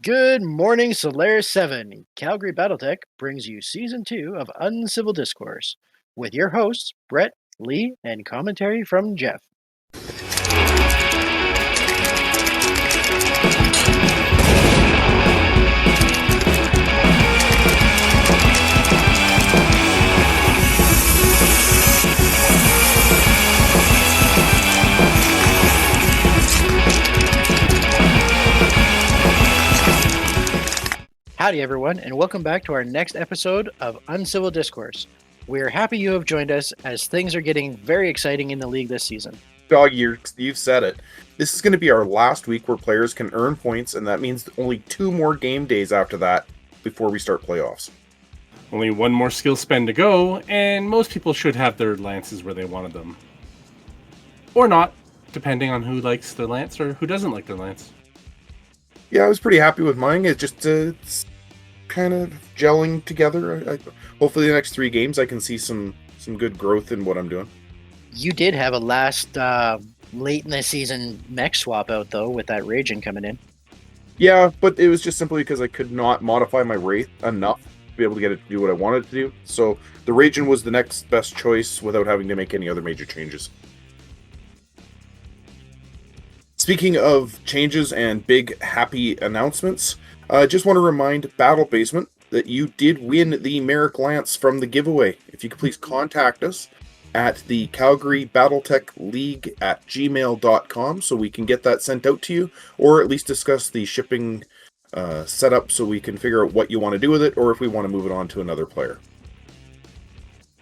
Good morning, Solaris 7. Calgary Battletech brings you Season 2 of Uncivil Discourse with your hosts, Brett, Lee, and commentary from Geoff. Howdy, everyone, and welcome back to our next episode of Uncivil Discourse. We're happy you have joined us as things are getting very exciting in the league this season. Dog, you've said it. This is going to be our last week where players can earn points, and that means only 2 more game days after that before we start playoffs. Only 1 more skill spend to go, and most people should have their lances where they wanted them. Or not, depending on who likes their lance or who doesn't like their lance. Yeah, I was pretty happy with mine. It's kind of gelling together. Hopefully the next 3 games I can see some good growth in what I'm doing. You did have a last late in the season mech swap out, though, with that Raging coming in. Yeah, but it was just simply because I could not modify my Wraith enough to be able to get it to do what I wanted to do. So the Raging was the next best choice without having to make any other major changes. Speaking of changes and big happy announcements, I just want to remind Battle Basement that you did win the Merrick Lance from the giveaway. If you could please contact us at the Calgary Battletech League at gmail.com so we can get that sent out to you, or at least discuss the shipping setup so we can figure out what you want to do with it, or if we want to move it on to another player.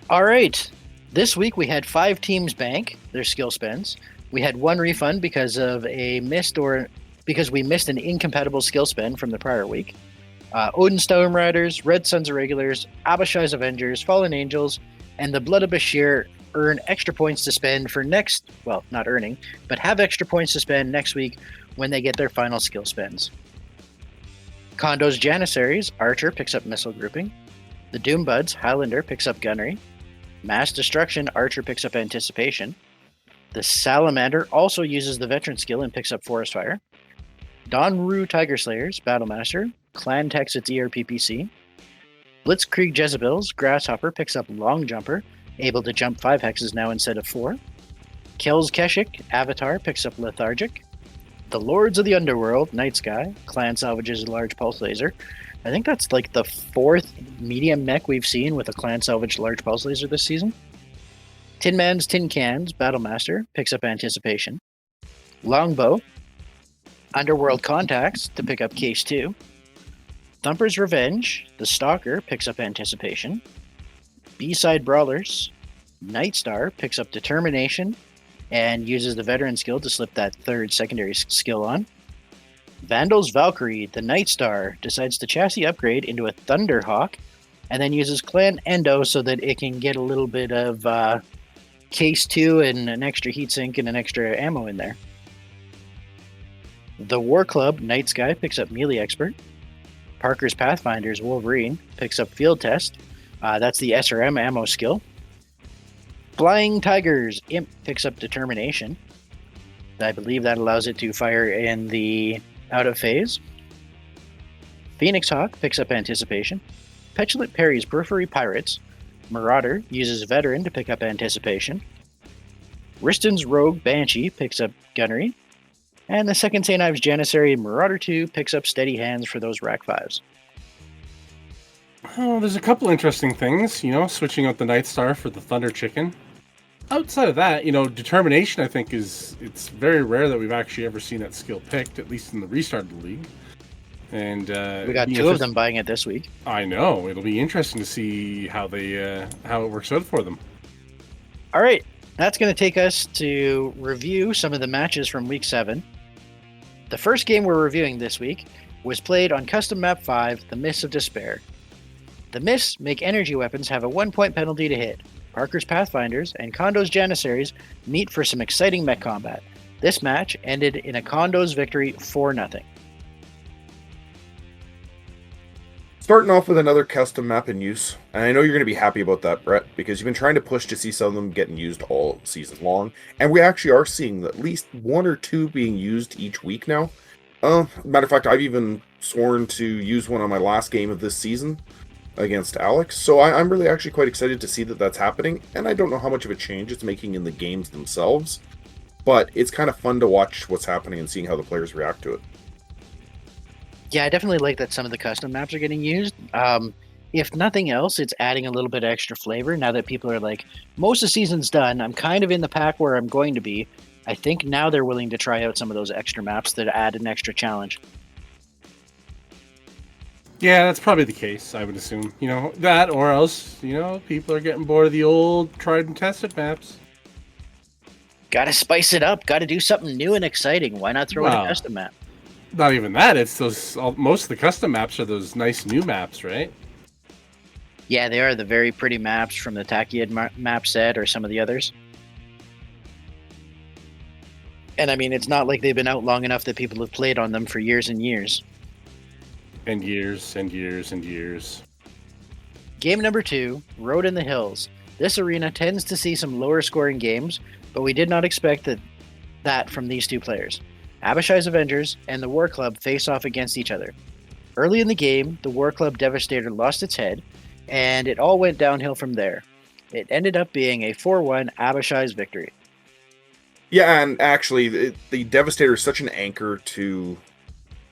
All right. This week we had 5 teams bank their skill spends. We had 1 refund because of because we missed an incompatible skill spend from the prior week. Odin Storm Riders, Red Sons Irregulars, Abishai's Avengers, Fallen Angels, and the Blood of Bashir earn extra points to spend for not earning, but have extra points to spend next week when they get their final skill spends. Kondo's Janissaries, Archer picks up Missile Grouping. The Doombuds, Highlander picks up Gunnery. Mass Destruction, Archer picks up Anticipation. The Salamander also uses the Veteran skill and picks up Forest Fire. Donru Tiger Slayers, Battlemaster, Clan Tex its ERPPC. Blitzkrieg Jezebels, Grasshopper picks up Long Jumper, able to jump 5 hexes now instead of 4. Kells Keshik, Avatar picks up Lethargic. The Lords of the Underworld, Night Sky, Clan salvages a large pulse laser. I think that's like the 4th medium mech we've seen with a Clan salvage large pulse laser this season. Tin Man's Tin Cans, Battlemaster, picks up Anticipation. Longbow, Underworld Contacts to pick up Case 2. Thumper's Revenge, the Stalker, picks up Anticipation. B-Side Brawlers, Nightstar picks up Determination and uses the Veteran skill to slip that 3rd secondary skill on. Vandal's Valkyrie, the Nightstar, decides to chassis upgrade into a Thunderhawk and then uses Clan Endo so that it can get a little bit of Case 2 and an extra heatsink and an extra ammo in there. The War Club, Night Sky, picks up Melee Expert. Parker's Pathfinder's Wolverine picks up Field Test. That's the SRM ammo skill. Flying Tigers, Imp picks up Determination. I believe that allows it to fire in the out of phase. Phoenix Hawk picks up Anticipation. Petulant Perry's Periphery Pirates. Marauder uses Veteran to pick up Anticipation. Riston's Rogue Banshee picks up Gunnery. And the second St. Ives Janissary Marauder 2 picks up Steady Hands for those Rack 5s. Oh, there's a couple interesting things, switching out the Night Star for the Thunder Chicken. Outside of that, Determination, I think, it's very rare that we've actually ever seen that skill picked, at least in the restart of the league. And we got 2 of them buying it this week. I know. It'll be interesting to see how it works out for them. All right. That's going to take us to review some of the matches from Week 7. The first game we're reviewing this week was played on Custom Map 5, The Mists of Despair. The Mists make energy weapons have a 1-point penalty to hit. Parker's Pathfinders and Kondo's Janissaries meet for some exciting mech combat. This match ended in a Kondo's victory 4-0. Starting off with another custom map in use, and I know you're going to be happy about that, Brett, because you've been trying to push to see some of them getting used all season long, and we actually are seeing at least 1 or 2 being used each week now. Matter of fact, I've even sworn to use one on my last game of this season against Alex. So I'm really actually quite excited to see that that's happening. And I don't know how much of a change it's making in the games themselves, but it's kind of fun to watch what's happening and seeing how the players react to it. Yeah, I definitely like that some of the custom maps are getting used. If nothing else, it's adding a little bit of extra flavor now that people are like, most of the season's done. I'm kind of in the pack where I'm going to be. I think now they're willing to try out some of those extra maps that add an extra challenge. Yeah, that's probably the case, I would assume. That or else, people are getting bored of the old tried and tested maps. Got to spice it up. Got to do something new and exciting. Why not throw in a custom map? Not even that. It's most of the custom maps are those nice new maps, right? Yeah, they are the very pretty maps from the Takiad map set or some of the others. And I mean, it's not like they've been out long enough that people have played on them for years and years. And years and years and years. Game number 2, Road in the Hills. This arena tends to see some lower scoring games, but we did not expect that from these two players. Abishai's Avengers and the War Club face off against each other. Early in the game, the War Club Devastator lost its head, and it all went downhill from there. It ended up being a 4-1 Abishai's victory. Yeah, and actually, the Devastator is such an anchor to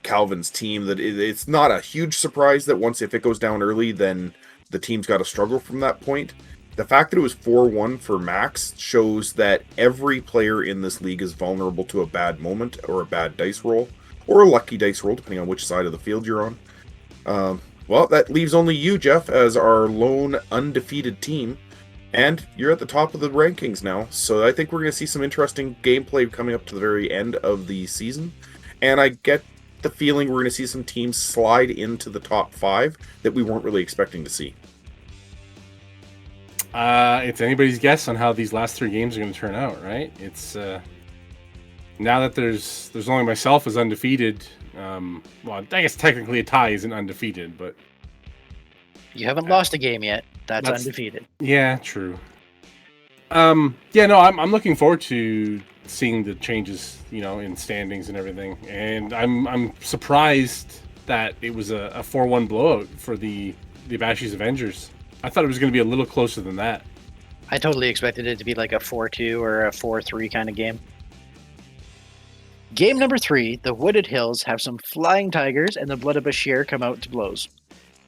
Calvin's team that it's not a huge surprise that if it goes down early, then the team's got to struggle from that point. The fact that it was 4-1 for Max shows that every player in this league is vulnerable to a bad moment or a bad dice roll, or a lucky dice roll, depending on which side of the field you're on. Well, that leaves only you, Geoff, as our lone undefeated team, and you're at the top of the rankings now, so I think we're going to see some interesting gameplay coming up to the very end of the season, and I get the feeling we're going to see some teams slide into the top 5 that we weren't really expecting to see. It's anybody's guess on how these last 3 games are going to turn out, right? It's now that there's only myself as undefeated. Well, I guess technically a tie isn't undefeated, but you haven't lost a game yet. That's undefeated. Yeah, true. Yeah, no, I'm looking forward to seeing the changes, in standings and everything. And I'm surprised that it was a 4-1 blowout for the Abashi's Avengers. I thought it was going to be a little closer than that. I totally expected it to be like a 4-2 or a 4-3 kind of game. Game number 3, the Wooded Hills have some flying tigers and the Blood of Bashir come out to blows.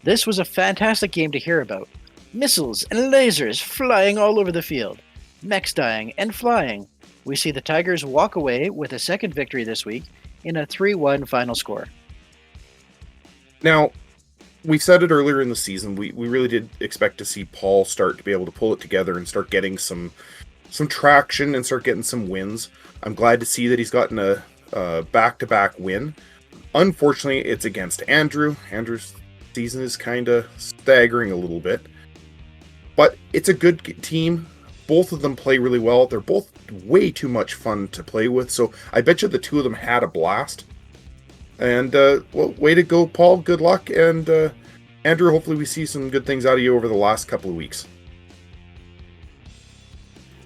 This was a fantastic game to hear about. Missiles and lasers flying all over the field. Mechs dying and flying. We see the Tigers walk away with a second victory this week in a 3-1 final score. Now, we said it earlier in the season, we really did expect to see Paul start to be able to pull it together and start getting some traction and start getting some wins. I'm glad to see that he's gotten a back-to-back win. Unfortunately, it's against Andrew. Andrew's season is kind of staggering a little bit. But it's a good team. Both of them play really well. They're both way too much fun to play with. So I bet you the two of them had a blast. And, well, way to go, Paul. Good luck. And, Andrew, hopefully we see some good things out of you over the last couple of weeks.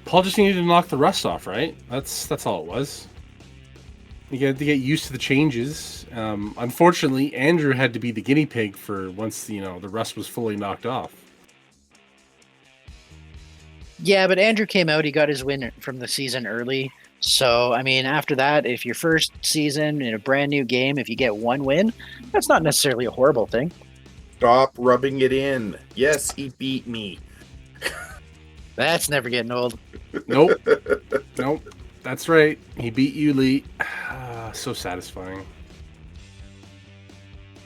Paul just needed to knock the rust off, right? That's all it was. You had to get used to the changes. Unfortunately, Andrew had to be the guinea pig for once, the rust was fully knocked off. Yeah, but Andrew came out. He got his win from the season early. So, I mean, after that, if your first season in a brand new game, if you get one win, that's not necessarily a horrible thing. Stop rubbing it in. Yes, he beat me. That's never getting old. Nope. Nope. That's right. He beat you, Lee. So satisfying.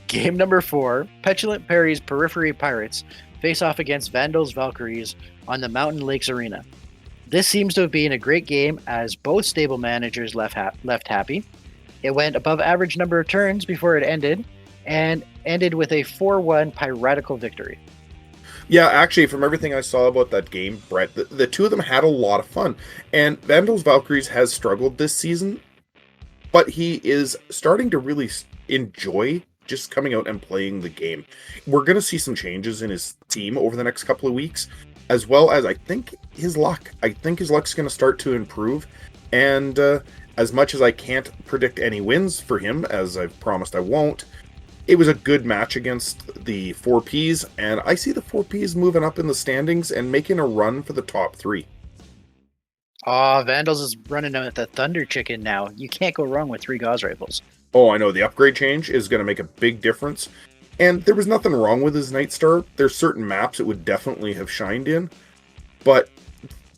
Game number 4, Petulant Perry's Periphery Pirates face off against Vandals Valkyries on the Mountain Lakes Arena. This seems to have been a great game as both stable managers left happy. It went above average number of turns before it ended, and ended with a 4-1 piratical victory. Yeah, actually, from everything I saw about that game, Brett, the two of them had a lot of fun. And Vandals Valkyries has struggled this season, but he is starting to really enjoy just coming out and playing the game. We're going to see some changes in his team over the next couple of weeks, as well as I think his luck. I think his luck's going to start to improve. And as much as I can't predict any wins for him, as I've promised I won't, it was a good match against the 4Ps, and I see the 4Ps moving up in the standings and making a run for the top 3. Oh, Vandals is running out the Thunder Chicken now. You can't go wrong with 3 Gauss rifles. Oh, I know, the upgrade change is going to make a big difference. And there was nothing wrong with his Nightstar. There's certain maps it would definitely have shined in. But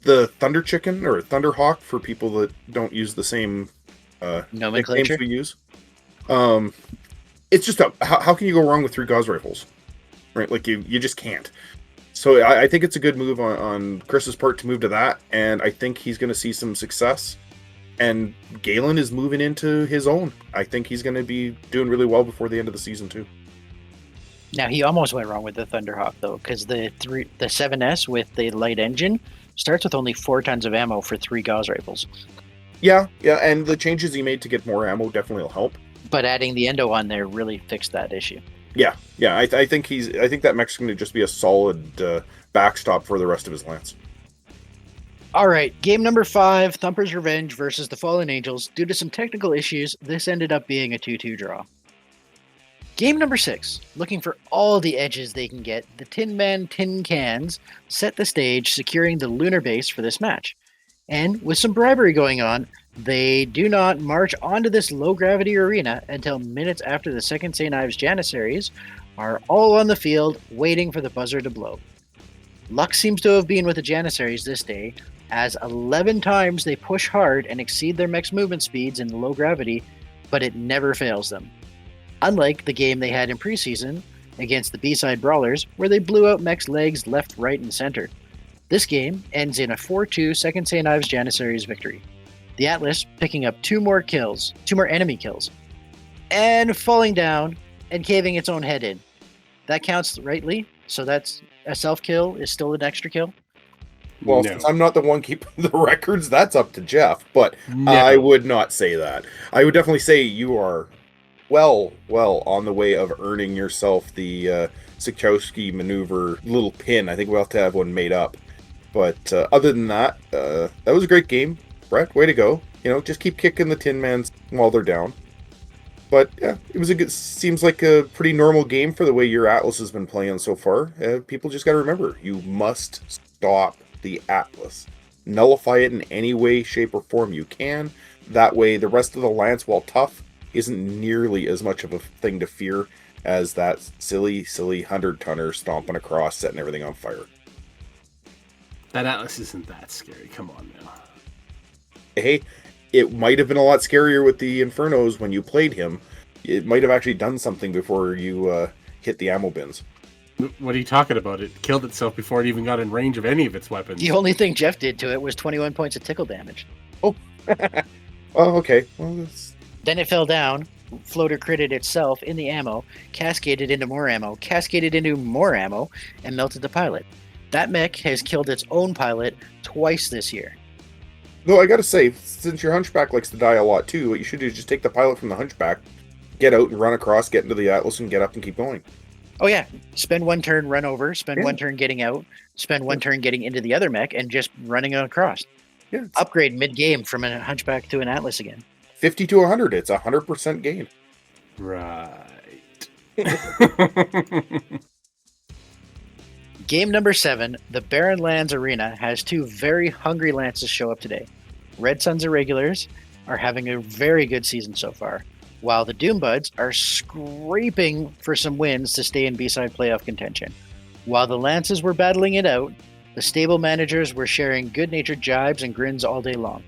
the Thunder Chicken, or Thunderhawk, for people that don't use the same Nomenclature nicknames we use, it's just how can you go wrong with 3 Gauss rifles, right? Like you just can't. So I think it's a good move on Chris's part to move to that, and I think he's going to see some success. And Galen is moving into his own. I think he's going to be doing really well before the end of the season too. Now, he almost went wrong with the Thunderhawk, though, because the 7S with the light engine starts with only 4 tons of ammo for 3 Gauss rifles. Yeah, and the changes he made to get more ammo definitely will help. But adding the Endo on there really fixed that issue. Yeah. I think that mech's going to just be a solid backstop for the rest of his lance. All right, game number 5, Thumper's Revenge versus the Fallen Angels. Due to some technical issues, this ended up being a 2-2 draw. Game number 6, looking for all the edges they can get, the Tin Man Tin Cans set the stage, securing the lunar base for this match. And with some bribery going on, they do not march onto this low-gravity arena until minutes after the second St. Ives Janissaries are all on the field waiting for the buzzer to blow. Luck seems to have been with the Janissaries this day, as 11 times they push hard and exceed their mech's movement speeds in low gravity, but it never fails them. Unlike the game they had in preseason against the B-side Brawlers, where they blew out mech's legs left, right, and center. This game ends in a 4-2 second St. Ives Janissaries victory. The Atlas picking up 2 more enemy kills, and falling down and caving its own head in. That counts, right, Lee? So that's a self-kill is still an extra kill? Well, No. since I'm not the one keeping the records, that's up to Geoff, but No. I would not say that. I would definitely say you are well on the way of earning yourself the Sikowski maneuver little pin. I think we'll have to have one made up. But other than that, that was a great game. Brett, way to go. Just keep kicking the Tin Mans while they're down. But yeah, seems like a pretty normal game for the way your Atlas has been playing so far. People just got to remember, you must stop the Atlas. Nullify it in any way, shape, or form you can. That way, the rest of the Lance, while tough, isn't nearly as much of a thing to fear as that silly 100-tonner stomping across, setting everything on fire. That Atlas isn't that scary. Come on now. Hey, it might have been a lot scarier with the Infernos when you played him. It might have actually done something before you hit the ammo bins. What are you talking about? It killed itself before it even got in range of any of its weapons. The only thing Geoff did to it was 21 points of tickle damage. Oh, oh, okay. Well, Then it fell down, floater critted itself in the ammo, cascaded into more ammo, and melted the pilot. That mech has killed its own pilot twice this year. No, I gotta say, since your Hunchback likes to die a lot too, what you should do is just take the pilot from the Hunchback, get out and run across, get into the Atlas, and get up and keep going. Oh yeah, spend 1 turn, run over, spend 1 turn getting out, spend 1 turn getting into the other mech, and just running across. Yeah. Upgrade mid-game from a Hunchback to an Atlas again. 50 to 100, it's 100% gain. Right. Game number 7, the Barren Lands Arena has 2 very hungry Lances show up today. Red Suns Irregulars are having a very good season so far, while the Doombuds are scraping for some wins to stay in B-side playoff contention. While the Lances were battling it out, the stable managers were sharing good-natured jibes and grins all day long.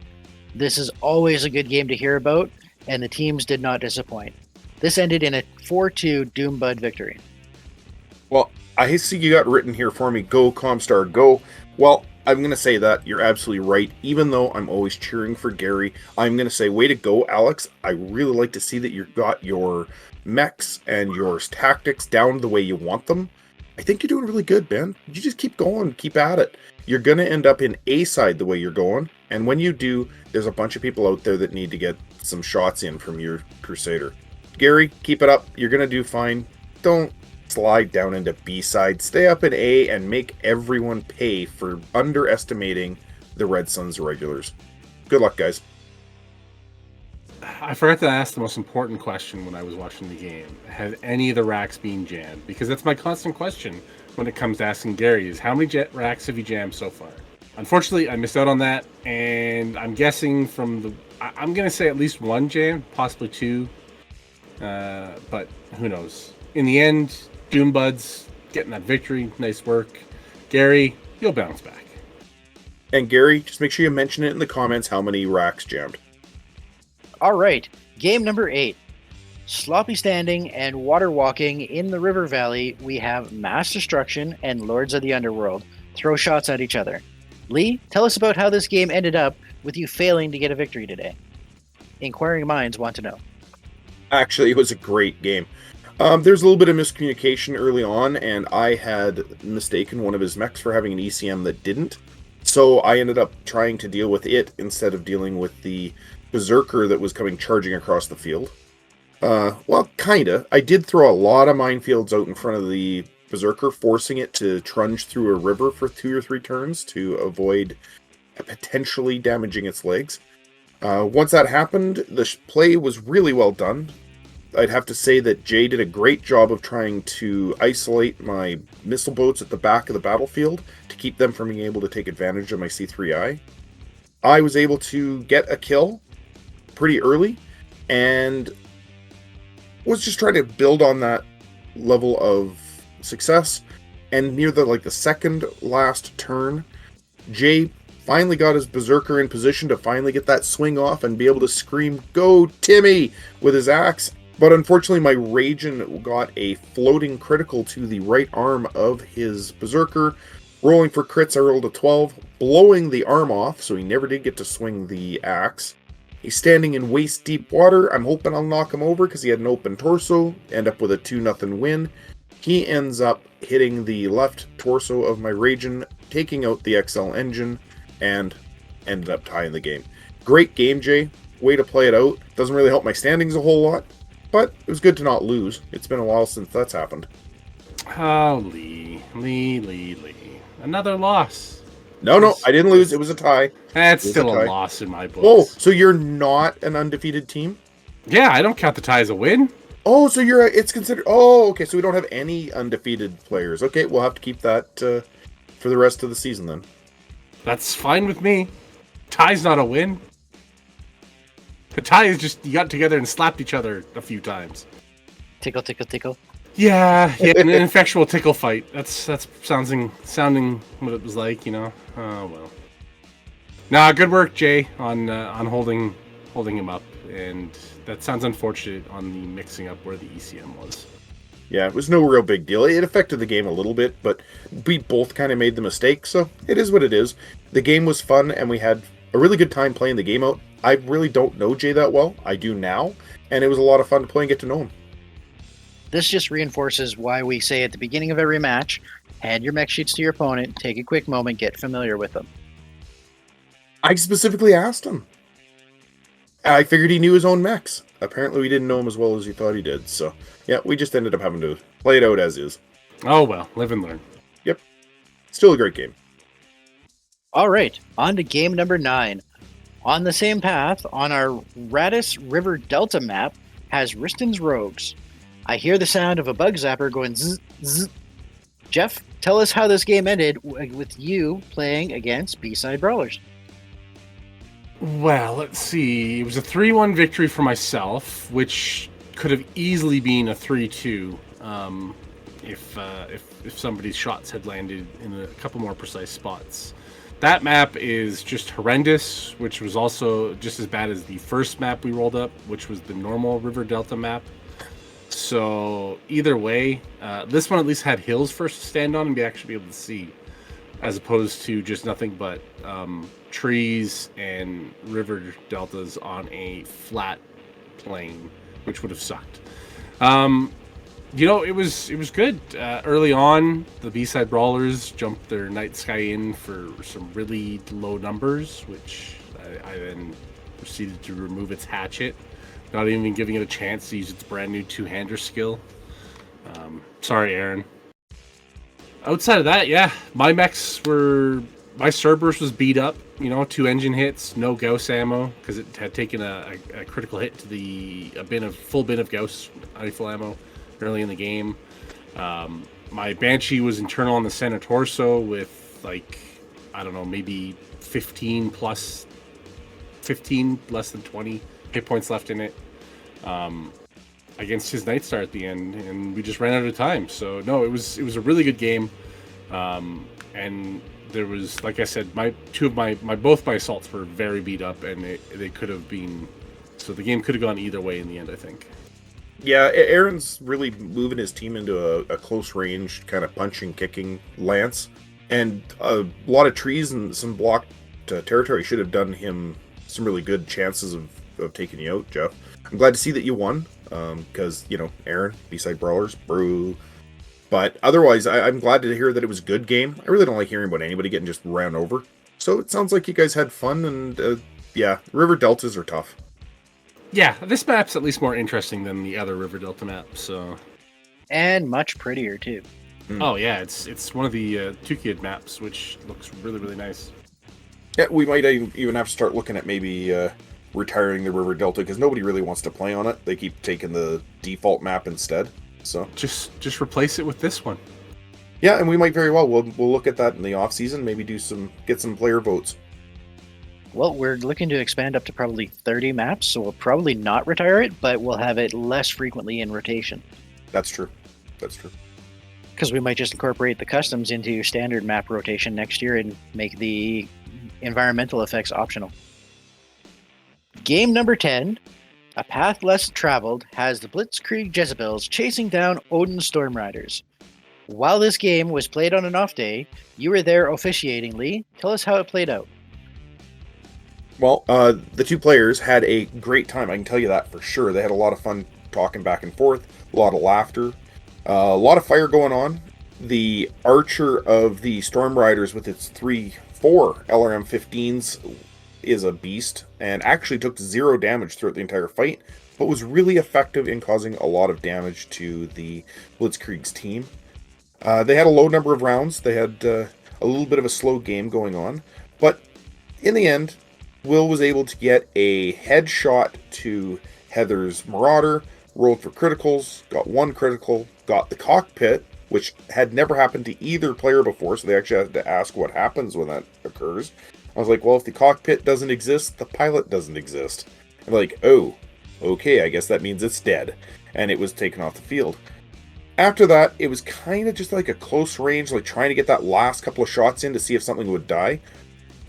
This is always a good game to hear about, and the teams did not disappoint. This ended in a 4-2 Doombud victory. Well, I see you got written here for me, go Comstar, go. Well, I'm going to say that you're absolutely right. Even though I'm always cheering for Gary, I'm going to say, way to go, Alex. I really like to see that you got your mechs and your tactics down the way you want them. I think you're doing really good, Ben. You just keep going, keep at it. You're going to end up in A side the way you're going. And when you do, there's a bunch of people out there that need to get some shots in from your Crusader. Gary, keep it up. You're going to do fine. Don't slide down into B-side. Stay up in A and make everyone pay for underestimating the Red Suns Irregulars. Good luck, guys. I forgot to ask the most important question when I was watching the game. Has any of the racks been jammed? Because that's my constant question when it comes to asking Gary is how many racks have you jammed so far? Unfortunately, I missed out on that, and I'm guessing I'm going to say at least one jam, possibly two, but who knows. In the end, Doombuds getting that victory. Nice work. Gary, you'll bounce back. And Gary, just make sure you mention it in the comments how many racks jammed. All right, game number 8. Sloppy standing and water walking in the river valley. We have mass destruction and Lords of the Underworld throw shots at each other. Lee, tell us about how this game ended up with you failing to get a victory today. Inquiring minds want to know. Actually, it was a great game. There's a little bit of miscommunication early on, and I had mistaken one of his mechs for having an ECM that didn't. So I ended up trying to deal with it instead of dealing with the Berserker that was coming charging across the field. Well, kinda. I did throw a lot of minefields out in front of the Berserker, forcing it to trunge through a river for 2 or 3 turns to avoid potentially damaging its legs. Once that happened, the play was really well done. I'd have to say that Jay did a great job of trying to isolate my missile boats at the back of the battlefield to keep them from being able to take advantage of my C3I. I was able to get a kill pretty early and was just trying to build on that level of success. And near the second last turn, Jay finally got his Berserker in position to finally get that swing off and be able to scream, "Go, Timmy!" with his axe. But unfortunately, my Ragin got a floating critical to the right arm of his Berserker. Rolling for crits, I rolled a 12, blowing the arm off, so he never did get to swing the axe. He's standing in waist-deep water. I'm hoping I'll knock him over because he had an open torso. End up with a 2-0 win. He ends up hitting the left torso of my Ragin, taking out the XL engine, and ended up tying the game. Great game, Jay. Way to play it out. Doesn't really help my standings a whole lot, but it was good to not lose. It's been a while since that's happened. Oh, Lee. Another loss. No, I didn't lose. It was a tie. That's still a loss in my books. Oh, so you're not an undefeated team? Yeah, I don't count the tie as a win. Oh, so it's considered... Oh, okay, so we don't have any undefeated players. Okay, we'll have to keep that for the rest of the season then. That's fine with me. Tie's not a win. The tie is just you got together and slapped each other a few times. Tickle, tickle, tickle. Yeah, an ineffectual tickle fight. That's sounding what it was like, you know. Oh well. Nah, good work, Jay, on holding him up, and that sounds unfortunate on the mixing up where the ECM was. Yeah, it was no real big deal. It affected the game a little bit, but we both kind of made the mistake, so it is what it is. The game was fun, and we had a really good time playing the game out. I really don't know Jay that well. I do now, and it was a lot of fun to play and get to know him. This just reinforces why we say at the beginning of every match, hand your mech sheets to your opponent, take a quick moment, get familiar with them. I specifically asked him. I figured he knew his own mechs. Apparently we didn't know him as well as he thought he did, so yeah, we just ended up having to play it out as is. Oh well, live and learn. Yep. Still a great game. All right, on to game number 9. On the same path, on our Radis River Delta map, has Riston's Rogues. I hear the sound of a bug zapper going zzz, zzz. Geoff, tell us how this game ended with you playing against B-Side Brawlers. Well, let's see. It was a 3-1 victory for myself, which could have easily been a 3-2 if somebody's shots had landed in a couple more precise spots. That map is just horrendous, which was also just as bad as the first map we rolled up, which was the normal River Delta map. So either way, this one at least had hills for us to stand on and actually be able to see, as opposed to just nothing but trees and river deltas on a flat plain, which would have sucked. It was good. Early on, the B-Side Brawlers jumped their Night Sky in for some really low numbers, which I then proceeded to remove its hatchet, not even giving it a chance to use its brand new two-hander skill. Sorry, Aaron. Outside of that, yeah, my mechs were my Cerberus was beat up, 2 engine hits, no Gauss ammo, because it had taken a critical hit to a full bin of Gauss rifle ammo early in the game. My Banshee was internal on the center torso with, I don't know, maybe 15 less than 20 hit points left in it. Against his Night Star at the end, and we just ran out of time. So no, it was a really good game, and there was, like I said, both my assaults were very beat up, and they could have been. So the game could have gone either way in the end, I think. Yeah, Aaron's really moving his team into a close range kind of punching, kicking lance, and a lot of trees and some blocked territory should have done him some really good chances of taking you out, Geoff. I'm glad to see that you won. Because, Aaron, B-side brawlers, brew. But otherwise, I'm glad to hear that it was a good game. I really don't like hearing about anybody getting just ran over. So it sounds like you guys had fun, and yeah, River Deltas are tough. Yeah, this map's at least more interesting than the other River Delta maps, so... And much prettier, too. Oh, yeah, it's one of the 2-kid maps, which looks really, really nice. Yeah, we might even have to start looking at maybe... retiring the River Delta, because nobody really wants to play on it. They keep taking the default map instead. So just replace it with this one. Yeah, and we might very well. We'll look at that in the off season. Maybe get some player votes. Well, we're looking to expand up to probably 30 maps, so we'll probably not retire it, but we'll have it less frequently in rotation. That's true. Because we might just incorporate the customs into standard map rotation next year and make the environmental effects optional. Game number 10, A Path Less Traveled, has the Blitzkrieg Jezebels chasing down Odin Storm Riders. While this game was played on an off day, you were there officiating, Lee. Tell us how it played out. Well, the two players had a great time, I can tell you that for sure. They had a lot of fun talking back and forth, a lot of laughter, a lot of fire going on. The archer of the Storm Riders with its 4 LRM-15s is a beast, and actually took 0 damage throughout the entire fight, but was really effective in causing a lot of damage to the Blitzkrieg's team. They had a low number of rounds. They had a little bit of a slow game going on, but in the end, Will was able to get a headshot to Heather's Marauder, rolled for criticals, got 1 critical, got the cockpit, which had never happened to either player before, so they actually had to ask what happens when that occurs. I was like, well, if the cockpit doesn't exist, the pilot doesn't exist. I'm like, oh, okay, I guess that means it's dead. And it was taken off the field. After that, it was kind of just like a close range, like trying to get that last couple of shots in to see if something would die.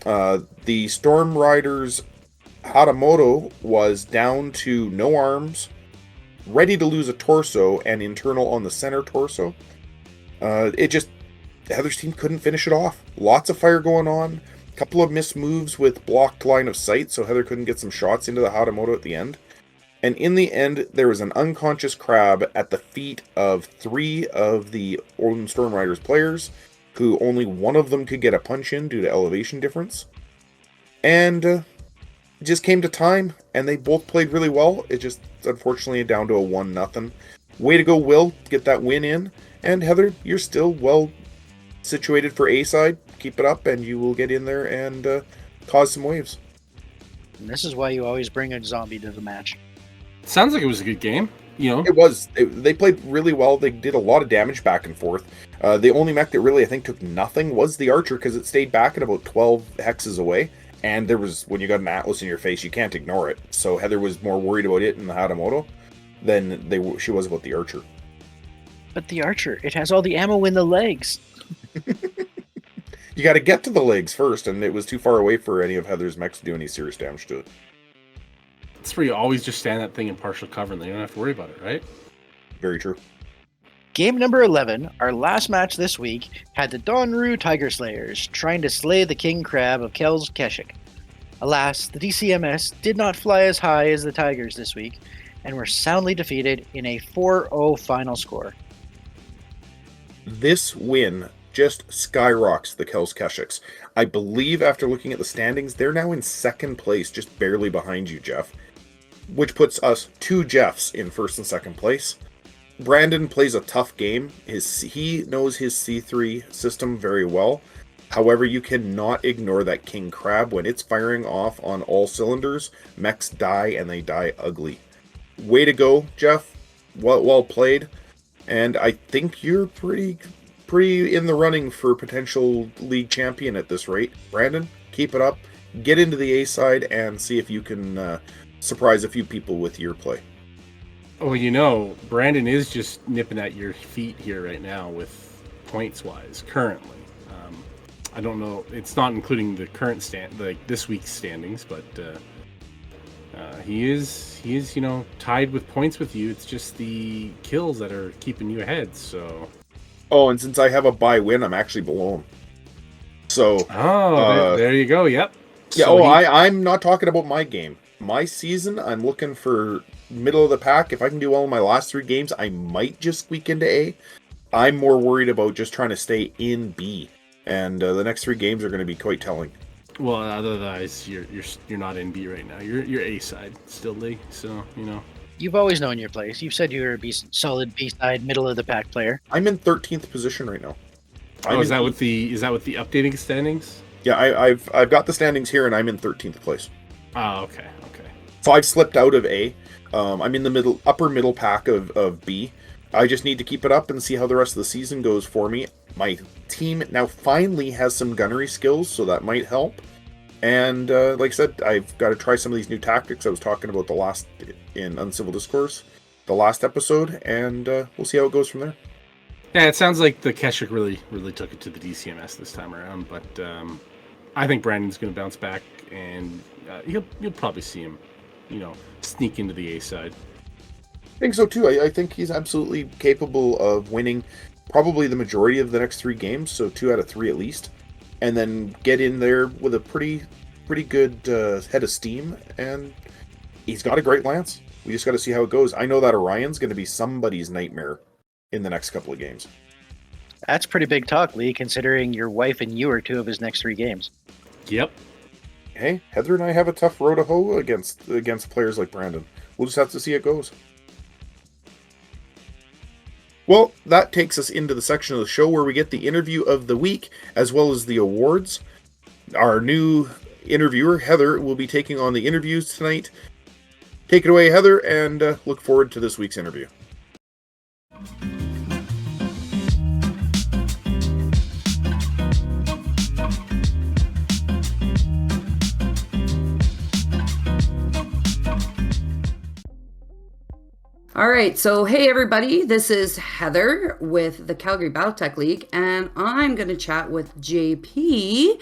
The Storm Riders Hatamoto was down to no arms, ready to lose a torso, and internal on the center torso. Heather's team couldn't finish it off. Lots of fire going on. Couple of missed moves with blocked line of sight, so Heather couldn't get some shots into the Hatamoto at the end. And in the end, there was an unconscious crab at the feet of 3 of the Odin Storm Riders players, who only one of them could get a punch in due to elevation difference. And it just came to time, and they both played really well. It just, unfortunately, down to a 1-0. Way to go, Will, to get that win in. And Heather, you're still well situated for A-side. Keep it up, and you will get in there and cause some waves. And this is why you always bring a zombie to the match. Sounds like it was a good game. It was. They played really well. They did a lot of damage back and forth. The only mech that really, I think, took nothing was the Archer, because it stayed back at about 12 hexes away. And there was, when you got an Atlas in your face, you can't ignore it. So Heather was more worried about it in the Hatamoto than she was about the Archer. But the Archer, it has all the ammo in the legs. You got to get to the legs first, and it was too far away for any of Heather's mechs to do any serious damage to it. That's where you always just stand that thing in partial cover, and then you don't have to worry about it, right? Very true. Game number 11, our last match this week, had the Donru Tiger Slayers trying to slay the King Crab of Kel's Keshik. Alas, the DCMS did not fly as high as the Tigers this week, and were soundly defeated in a 4-0 final score. This win just skyrockets the Kel's Keshiks. I believe after looking at the standings, they're now in second place, just barely behind you, Geoff. Which puts us 2 Geoffs in first and second place. Brandon plays a tough game. He knows his C3 system very well. However, you cannot ignore that king crab. When it's firing off on all cylinders, mechs die, and they die ugly. Way to go, Geoff. Well played. And I think you're pretty in the running for potential league champion at this rate. Brandon, keep it up. Get into the A side and see if you can surprise a few people with your play. Well, Brandon is just nipping at your feet here right now with points-wise currently. I don't know. It's not including the current this week's standings, but he is tied with points with you. It's just the kills that are keeping you ahead. So. Oh, and since I have a bye win, I'm actually below him. So. Oh, there you go. Yep. Yeah. So I'm not talking about my game. My season, I'm looking for middle of the pack. If I can do well in my last 3 games, I might just squeak into A. I'm more worried about just trying to stay in B. And the next 3 games are going to be quite telling. Well, otherwise you're not in B right now. You're A side still, Lee. So You've always known your place. You've said you're a solid B side, middle of the pack player. I'm in 13th position right now. Is that with the updating standings? Yeah, I've got the standings here, and I'm in 13th place. Oh, okay. So I've slipped out of A. I'm in the upper middle pack of B. I just need to keep it up and see how the rest of the season goes for me. My team now finally has some gunnery skills, so that might help. And like I said, I've got to try some of these new tactics I was talking about in Uncivil Discourse, the last episode, and we'll see how it goes from there. Yeah, it sounds like the Keshik really took it to the DCMS this time around, but I think Brandon's going to bounce back, and you'll probably see him, sneak into the A side. I think so too. I think he's absolutely capable of winning probably the majority of the next 3 games, so 2 out of 3 at least, and then get in there with a pretty good head of steam, and he's got a great lance. We just got to see how it goes. I know that Orion's going to be somebody's nightmare in the next couple of games. That's pretty big talk, Lee, considering your wife and you are 2 of his next 3 games. Yep. Hey, Heather and I have a tough road to hoe against players like Brandon. We'll just have to see how it goes. Well, that takes us into the section of the show where we get the interview of the week, as well as the awards. Our new interviewer, Heather, will be taking on the interviews tonight. Take it away, Heather, and look forward to this week's interview. All right, so hey everybody, this is Heather with the Calgary Battletech League, and I'm going to chat with JP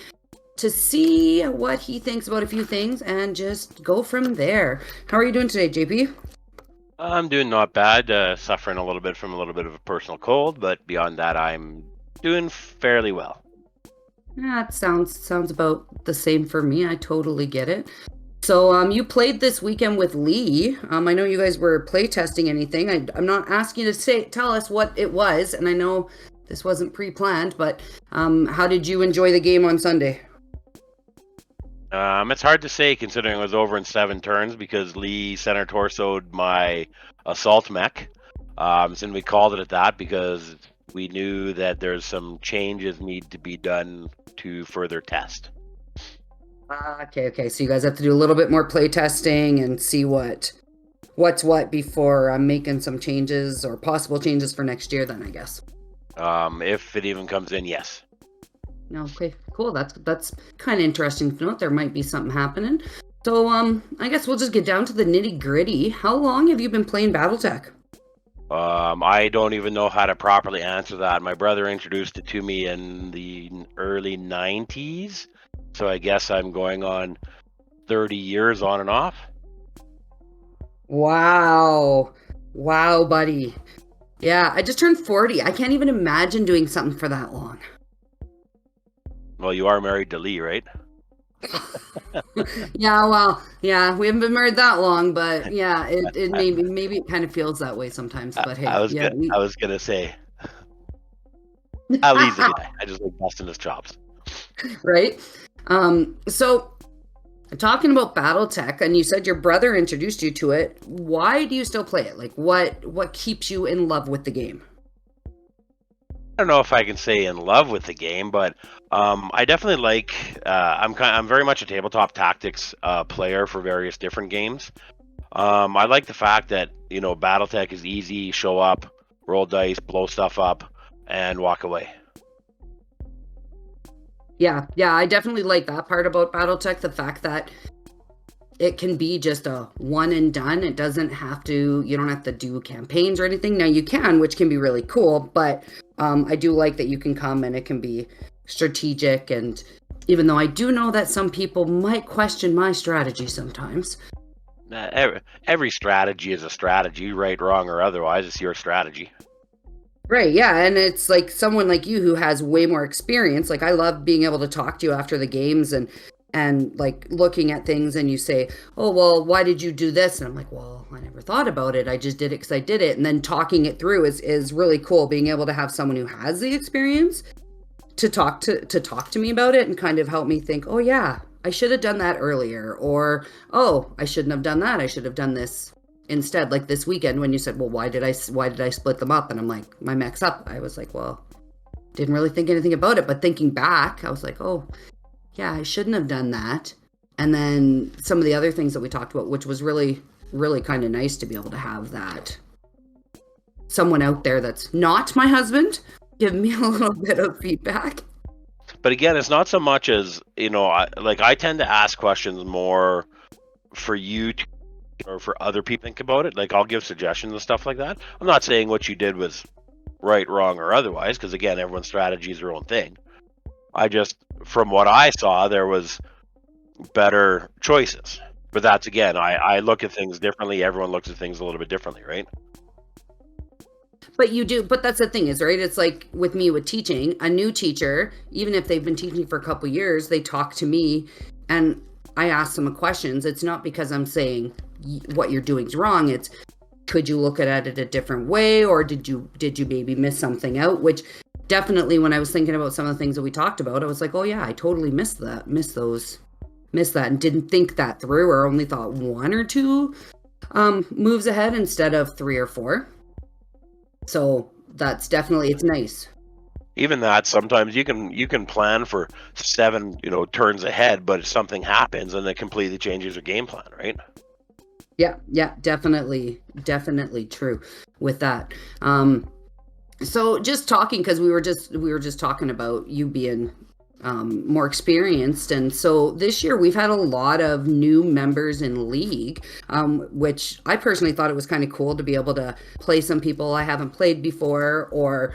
to see what he thinks about a few things and just go from there. How are you doing today, JP? I'm doing not bad, suffering a little bit from a little bit of a personal cold, but beyond that, I'm doing fairly well. Yeah, it sounds about the same for me. I totally get it. So you played this weekend with Lee. I know you guys were playtesting anything. I'm not asking you to tell us what it was, and I know this wasn't pre-planned, but how did you enjoy the game on Sunday? It's hard to say considering it was over in 7 turns because Lee center torsoed my assault mech. And we called it at that because we knew that there's some changes need to be done to further test. Okay. So you guys have to do a little bit more play testing and see what's what before I'm making some changes or possible changes for next year then, I guess. If it even comes in, yes. Okay, cool. That's kind of interesting to note. There might be something happening. So I guess we'll just get down to the nitty gritty. How long have you been playing Battletech? I don't even know how to properly answer that. My brother introduced it to me in the early 90s. So I guess I'm going on 30 years on and off. Wow, buddy. Yeah, I just turned 40. I can't even imagine doing something for that long. Well, you are married to Lee, right? Yeah, we haven't been married that long, but yeah, it maybe it kind of feels that way sometimes. But hey, I was gonna say, Lee's a guy. I just like busting his chops. Right. So talking about Battletech, and you said your brother introduced you to it. Why do you still play it? Like, what keeps you in love with the game? don't know if I can say in love with the game, but I definitely like. I'm very much a tabletop tactics player for various different games. I like the fact that BattleTech is easy. Show up, roll dice, blow stuff up, and walk away. Yeah, I definitely like that part about BattleTech. The fact that it can be just a one and done. It doesn't have to. You don't have to do campaigns or anything. Now you can, which can be really cool. But I do like that you can come and it can be strategic. And even though I do know that some people might question my strategy sometimes. Every strategy is a strategy, right, wrong, or otherwise. It's your strategy. Right, yeah, and it's like someone like you who has way more experience. Like I love being able to talk to you after the games and like looking at things and you say, "Oh, well, why did you do this?" And I'm like, "Well, I never thought about it. I just did it because I did it." And then talking it through is really cool. Being able to have someone who has the experience to talk to me about it and kind of help me think, "Oh yeah, I should have done that earlier," or "Oh, I shouldn't have done that. I should have done this." Instead, like this weekend when you said, "Well, why did I split them up?" And I'm like, "My mech's up." I was like, "Well, didn't really think anything about it." But thinking back, I was like, "Oh, yeah, I shouldn't have done that." And then some of the other things that we talked about, which was really, really kind of nice to be able to have that someone out there that's not my husband give me a little bit of feedback. But again, it's not so much as I tend to ask questions more for you to, or for other people to think about it. Like I'll give suggestions and stuff like that. I'm not saying what you did was right, wrong, or otherwise, because again, everyone's strategy is their own thing. I just, from what I saw, there was better choices. But that's, again, I look at things differently. Everyone looks at things a little bit differently, right? But you do, but that's the thing is, right? It's like with me with teaching, a new teacher, even if they've been teaching for a couple years, they talk to me and I ask them questions. It's not because I'm saying what you're doing is wrong. It's, could you look at it a different way, or did you maybe miss something out? Which definitely, when I was thinking about some of the things that we talked about, I was like, oh yeah, I totally missed that, and didn't think that through, or only thought one or two moves ahead instead of 3 or 4. So that's definitely, it's nice. Even that, sometimes you can plan for 7 turns ahead, but if something happens and it completely changes your game plan, right? Yeah, definitely true with that. So just talking, because we were just talking about you being more experienced, and so this year we've had a lot of new members in League, which I personally thought it was kind of cool to be able to play some people I haven't played before, or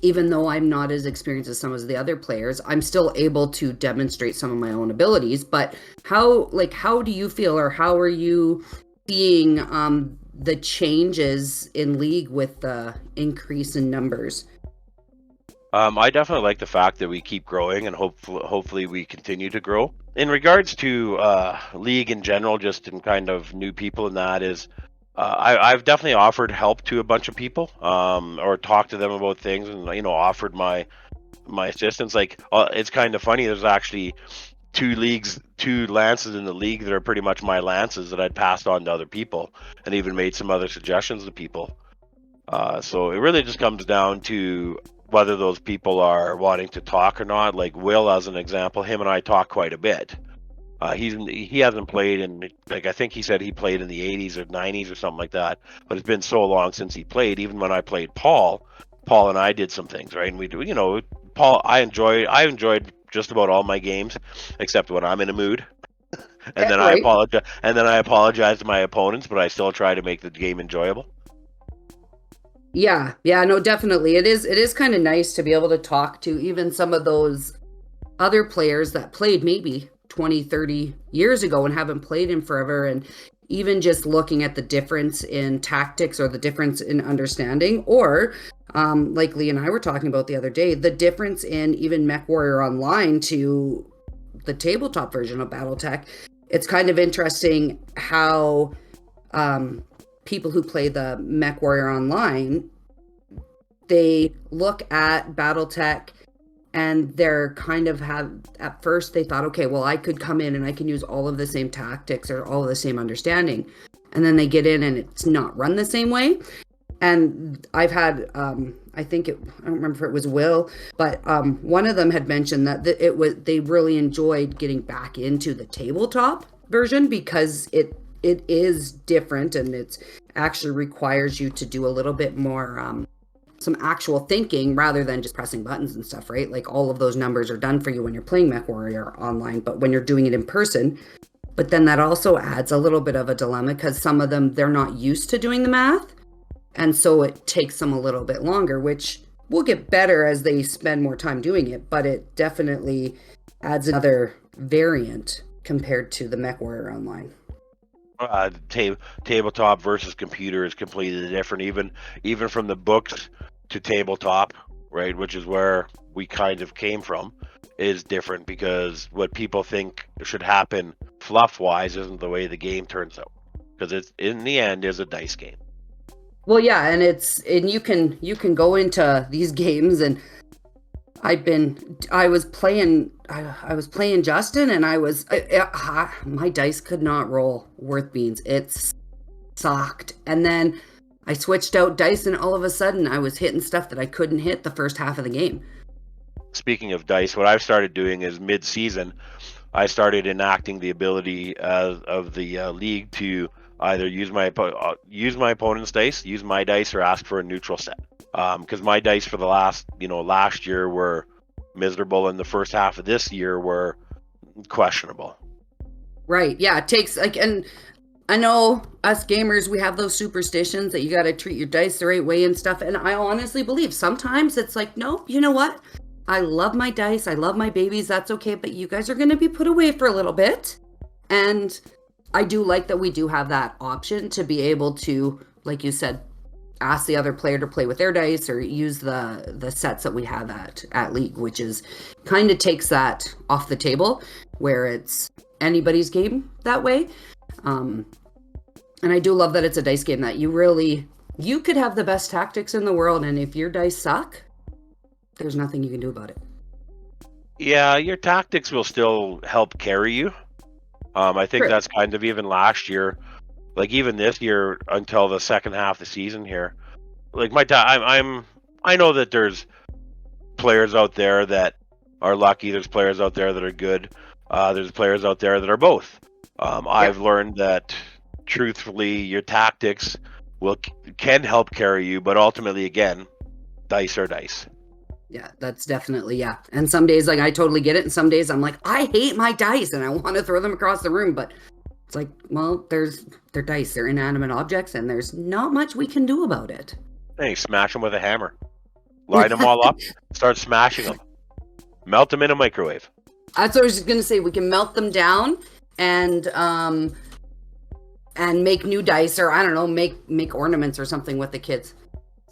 even though I'm not as experienced as some of the other players, I'm still able to demonstrate some of my own abilities. But how do you feel, or how are you seeing the changes in League with the increase in numbers? I definitely like the fact that we keep growing, and hopefully we continue to grow. In regards to League in general, just in kind of new people, and that is, I've definitely offered help to a bunch of people, or talked to them about things, and offered my assistance. Like it's kind of funny. There's actually 2 lances in the league that are pretty much my lances that I'd passed on to other people, and even made some other suggestions to people. So it really just comes down to whether those people are wanting to talk or not. Like Will, as an example, him and I talk quite a bit. He hasn't played in, like, I think he said he played in the 80s or 90s or something like that, but it's been so long since he played. Even when I played Paul and I did some things, right? And we do, Paul, I enjoyed just about all my games except when I'm in a mood. And then right. I apologize to my opponents, but I still try to make the game enjoyable. Yeah, no, definitely. It is kind of nice to be able to talk to even some of those other players that played maybe 20, 30 years ago and haven't played in forever, and even just looking at the difference in tactics or the difference in understanding, or like Lee and I were talking about the other day, the difference in even MechWarrior Online to the tabletop version of Battletech. It's kind of interesting how people who play the MechWarrior Online, they look at Battletech and they're kind of at first they thought, okay, well, I could come in and I can use all of the same tactics or all of the same understanding. And then they get in and it's not run the same way. And I've had, I don't remember if it was Will, but one of them had mentioned that they really enjoyed getting back into the tabletop version because it is different and it actually requires you to do a little bit more, some actual thinking rather than just pressing buttons and stuff, right? Like all of those numbers are done for you when you're playing MechWarrior online, but when you're doing it in person, but then that also adds a little bit of a dilemma because some of them, they're not used to doing the math. And so it takes them a little bit longer, which will get better as they spend more time doing it. But it definitely adds another variant compared to the MechWarrior Online. Tabletop versus computer is completely different. Even from the books to tabletop, right, which is where we kind of came from, is different because what people think should happen fluff-wise isn't the way the game turns out. Because it's in the end is a dice game. Well, yeah, and you can go into these games, and I was playing Justin, and my dice could not roll worth beans. It sucked, and then I switched out dice, and all of a sudden I was hitting stuff that I couldn't hit the first half of the game. Speaking of dice, what I've started doing is mid-season, I started enacting the ability of the league to either use my opponent's dice, use my dice, or ask for a neutral set. Because my dice for the last year were miserable, and the first half of this year were questionable. Right. Yeah. It takes and I know us gamers, we have those superstitions that you got to treat your dice the right way and stuff. And I honestly believe sometimes it's like, no, you know what? I love my dice. I love my babies. That's okay. But you guys are going to be put away for a little bit. And I do like that we do have that option to be able to, like you said, ask the other player to play with their dice or use the sets that we have at League, which is kind of takes that off the table where it's anybody's game that way. And I do love that it's a dice game that you could have the best tactics in the world, and if your dice suck, there's nothing you can do about it. Yeah, your tactics will still help carry you. I think that's kind of even last year, like even this year until the second half of the season here. Like I know that there's players out there that are lucky. There's players out there that are good. There's players out there that are both. I've learned that truthfully, your tactics can help carry you, but ultimately, again, dice are dice. Yeah, that's definitely, yeah. And some days, like, I totally get it. And some days I'm like, I hate my dice and I want to throw them across the room. But it's like, well, they're dice. They're inanimate objects and there's not much we can do about it. Hey, smash them with a hammer. Line them all up. Start smashing them. Melt them in a microwave. That's what I was just going to say. We can melt them down and make new dice, or I don't know, make ornaments or something with the kids.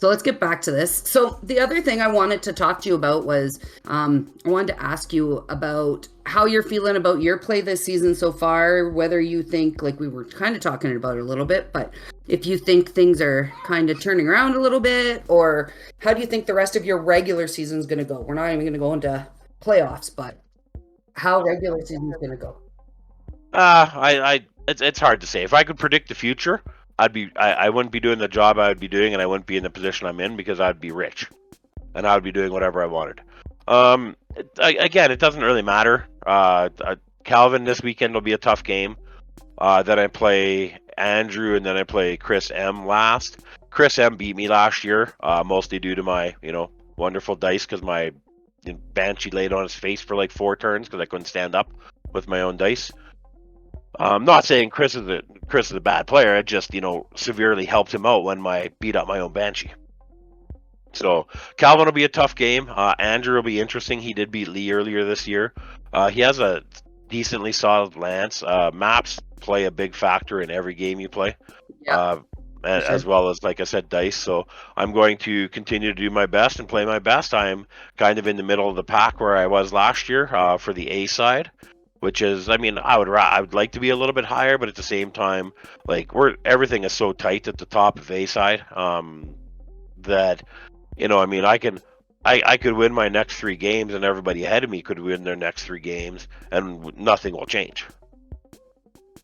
So let's get back to this. So the other thing I wanted to talk to you about was I wanted to ask you about how you're feeling about your play this season so far, whether you think, like we were kind of talking about it a little bit, but if you think things are kind of turning around a little bit, or how do you think the rest of your regular season is going to go? We're not even going to go into playoffs, but how regular season is going to go? It's hard to say. If I could predict the future, I wouldn't be doing the job I would be doing, and I wouldn't be in the position I'm in because I'd be rich, and I would be doing whatever I wanted. Again, it doesn't really matter. Calvin this weekend will be a tough game. Then I play Andrew, and then I play Chris M last. Chris M beat me last year, mostly due to my wonderful dice because my Banshee laid on his face for like 4 turns because I couldn't stand up with my own dice. I'm not saying Chris is a bad player. It just severely helped him out when I beat up my own Banshee. So Calvin will be a tough game. Andrew will be interesting. He did beat Lee earlier this year. He has a decently solid lance. Maps play a big factor in every game you play, as well as, like I said, dice. So I'm going to continue to do my best and play my best. I'm kind of in the middle of the pack where I was last year for the A side. Which is, I would like to be a little bit higher, but at the same time, like everything is so tight at the top of A side that I could win my next 3 games, and everybody ahead of me could win their next 3 games, and nothing will change.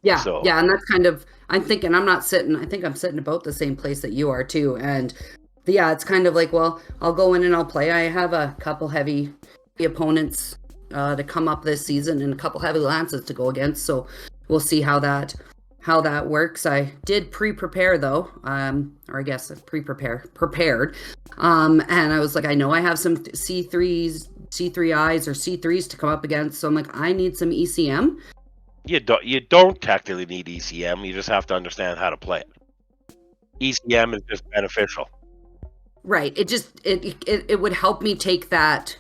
Yeah, So yeah, and that's kind of, I'm thinking I'm not sitting, I think I'm sitting about the same place that you are too. And yeah, it's kind of like, well, I'll go in and I'll play. I have a couple heavy opponents to come up this season and a couple heavy lances to go against. So we'll see how that works. I did pre-prepare though, or I guess prepared. And I was like, I know I have some C3s, C3Is or C3s to come up against. So I'm like, I need some ECM. you don't technically need ECM. You just have to understand how to play it. ECM is just beneficial. Right. It just it would help me take that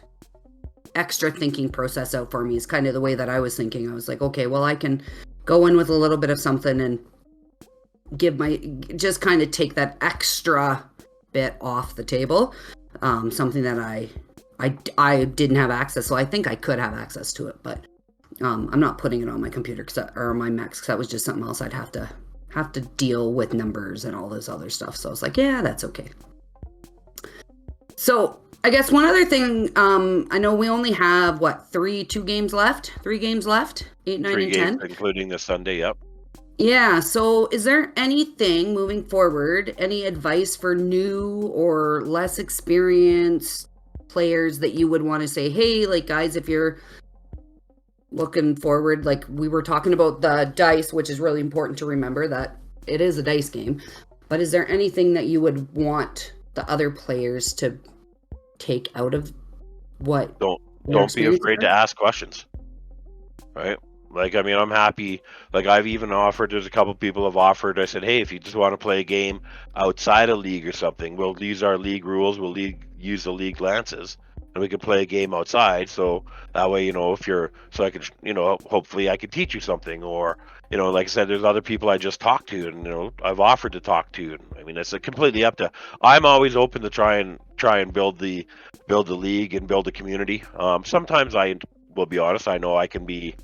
extra thinking process out for me is kind of the way that I was thinking. I was like, okay, well, I can go in with a little bit of something and just kind of take that extra bit off the table. Something that I didn't have access, so I think I could have access to it, but I'm not putting it on my computer or my Macs because that was just something else I'd have to deal with numbers and all this other stuff. So I was like, yeah, that's okay. So I guess one other thing, I know we only have three games left, 8, 9, 3 and games, 10, including the Sunday. Yep. Yeah. So is there anything moving forward, any advice for new or less experienced players that you would want to say, hey, like guys, if you're looking forward, like we were talking about the dice, which is really important to remember that it is a dice game, but is there anything that you would want the other players to take out of what? Don't be afraid to ask questions, right? Like, I mean, I'm happy. Like, I've even offered. There's a couple people have offered. I said, hey, if you just want to play a game outside a league or something, we'll use our league rules. We'll use the league lances, and we can play a game outside. So that way, if you're, so I could, hopefully I could teach you something. Or, like I said, there's other people I just talked to, and I've offered to talk to. And I mean, it's completely up to. I'm always open to try and build the league and build the community. Sometimes I will be honest. I know I can be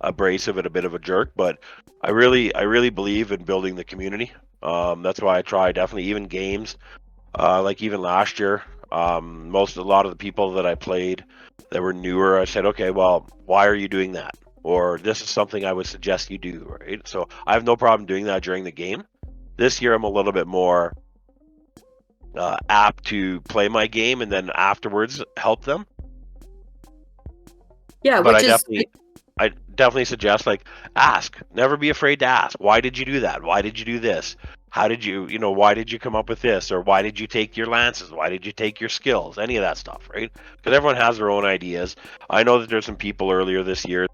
abrasive and a bit of a jerk, but I really believe in building the community. That's why I try definitely even games, like even last year. A lot of the people that I played that were newer, I said, okay, well, why are you doing that? Or this is something I would suggest you do, right? So I have no problem doing that during the game. This year I'm a little bit more apt to play my game and then afterwards help them. Yeah, but I definitely suggest, like, ask. Never be afraid to ask. Why did you do that? Why did you do this? How did you, why did you come up with this? Or why did you take your lances? Why did you take your skills? Any of that stuff, right? Because everyone has their own ideas. I know that there's some people earlier this year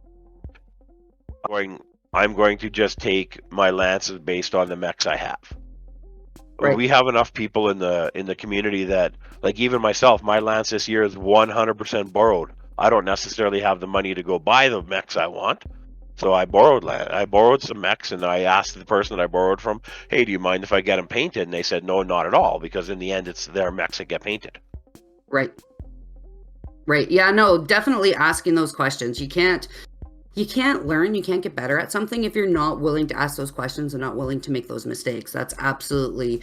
I'm going to just take my lances based on the mechs I have. Right. We have enough people in the community that, like, even myself, my lance this year is 100% borrowed. I don't necessarily have the money to go buy the mechs I want, so I borrowed some mechs, and I asked the person that I borrowed from, hey, do you mind if I get them painted? And they said, no, not at all, because in the end, it's their mechs that get painted. Right. Yeah, no, definitely asking those questions. You can't learn, you can't get better at something if you're not willing to ask those questions and not willing to make those mistakes. That's absolutely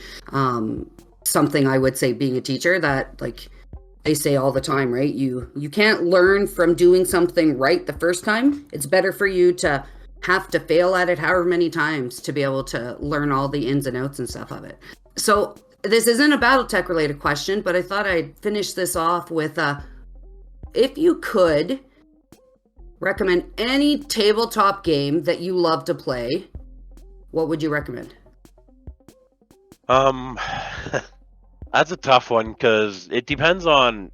something I would say, being a teacher, that, like, they say all the time, right? You can't learn from doing something right the first time. It's better for you to have to fail at it however many times to be able to learn all the ins and outs and stuff of it. So this isn't a Battletech related question, but I thought I'd finish this off with, if you could recommend any tabletop game that you love to play, what would you recommend? That's a tough one, because it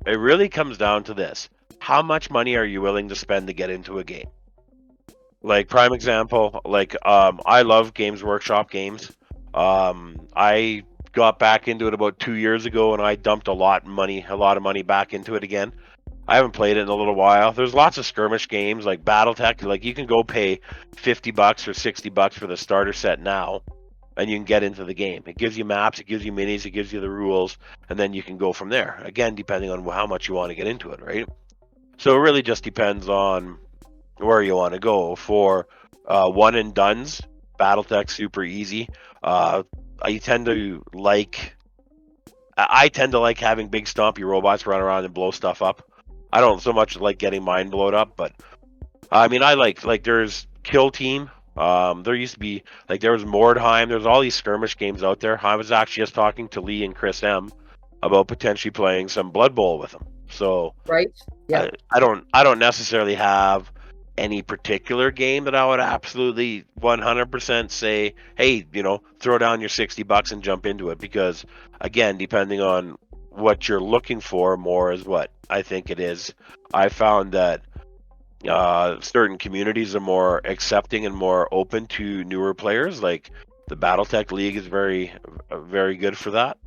really comes down to this. How much money are you willing to spend to get into a game? Like, prime example, like, I love Games Workshop games. I got back into it about 2 years ago, and I dumped a lot of money back into it again. I haven't played it in a little while. There's lots of skirmish games like Battletech. Like, you can go pay $50 or $60 for the starter set now, and you can get into the game. It gives you maps, it gives you minis, it gives you the rules, and then you can go from there. Again, depending on how much you want to get into it, right? So it really just depends on where you want to go. For one and dones, Battletech super easy. I tend to like having big stompy robots run around and blow stuff up. I don't so much like getting mine blown up, but I mean, I like there's Kill Team. There used to be, like, there was Mordheim, there's all these skirmish games out there. I was actually just talking to Lee and Chris M about potentially playing some Blood Bowl with them. So Right? Yeah. I don't necessarily have any particular game that I would absolutely 100% say, hey, throw down your $60 and jump into it, because again, depending on what you're looking for more is what I think it is. I found that certain communities are more accepting and more open to newer players. Like the Battletech League is very, very good for that.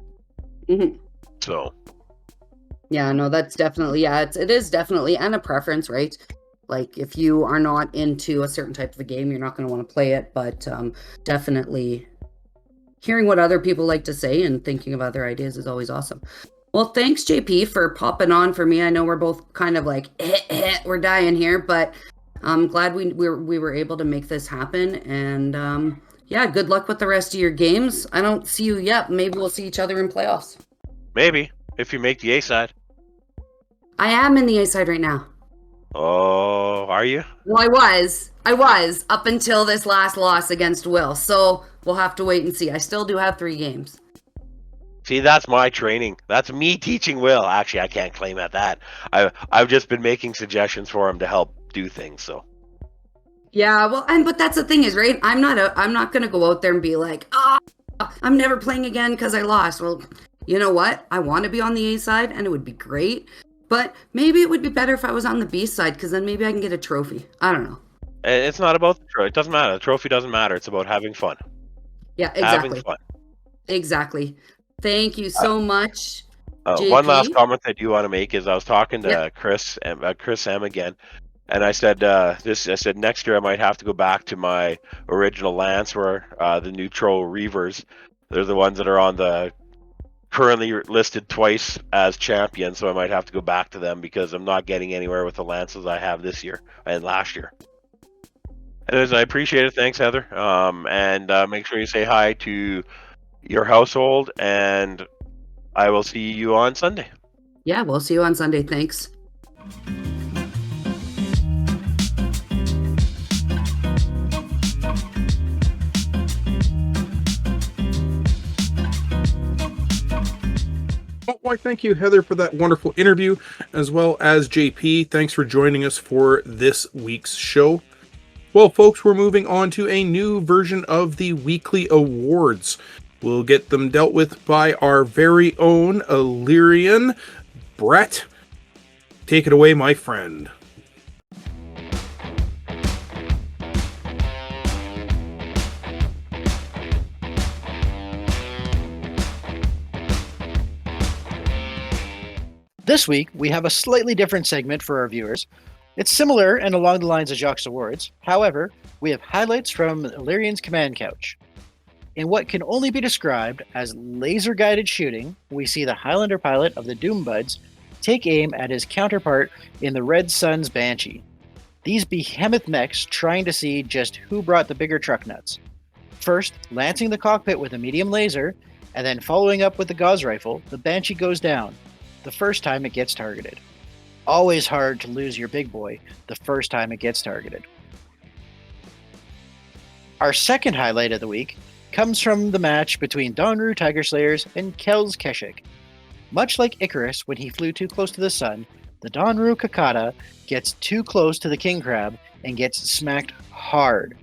Mhm. So Yeah, no, that's definitely, it is definitely, and a preference, right? Like if you are not into a certain type of a game, you're not going to want to play it, but definitely hearing what other people like to say and thinking of other ideas is always awesome. Well, thanks, JP, for popping on for me. I know we're both kind of like, we're dying here, but I'm glad we were able to make this happen. And yeah, good luck with the rest of your games. I don't see you yet. Maybe we'll see each other in playoffs. maybe if you make the A side. I am in the A side right now. Oh, are you? Well, I was up until this last loss against Will. So we'll have to wait and see. I still do have 3 games. See, that's my training. That's me teaching Will. Actually, I can't claim at that. I've just been making suggestions for him to help do things. So Yeah, well, but that's the thing is, right? I'm not gonna go out there and be like, I'm never playing again because I lost. Well, you know what? I want to be on the A side, and it would be great. But maybe it would be better if I was on the B side, because then maybe I can get a trophy. I don't know. it's not about the trophy. It doesn't matter. The trophy doesn't matter. It's about having fun. Yeah, exactly. Having fun. Exactly. Thank you so much. One JP. last comment I do want to make is I was talking to Chris M again, and I said I said next year I might have to go back to my original lance, where the neutral reavers, they're the ones that are on the currently listed twice as champion, so I might have to go back to them because I'm not getting anywhere with the lances I have this year and last year. Anyways, I appreciate it. Thanks, Heather. And make sure you say hi to your household, and I will see you on Sunday. Yeah, we'll see you on Sunday. Thanks. Why, thank you, Heather, for that wonderful interview, as well as JP. Thanks for joining us for this week's show. Well, folks, we're moving on to a new version of the weekly awards. We'll get them dealt with by our very own Illyrian, Brett. Take it away, my friend. This week, we have a slightly different segment for our viewers. It's similar and along the lines of Jacques' awards. However, we have highlights from Illyrian's command couch. In what can only be described as laser-guided shooting, we see the Highlander pilot of the Doombuds take aim at his counterpart in the Red Sun's Banshee. These behemoth mechs trying to see just who brought the bigger truck nuts. First, lancing the cockpit with a medium laser, and then following up with the Gauss rifle, the Banshee goes down, the first time it gets targeted. Always hard to lose your big boy the first time it gets targeted. Our second highlight of the week comes from the match between Donru Tiger Slayers and Kells Keshik. Much like Icarus when he flew too close to the sun, the Donru Kakata gets too close to the King Crab and gets smacked hard,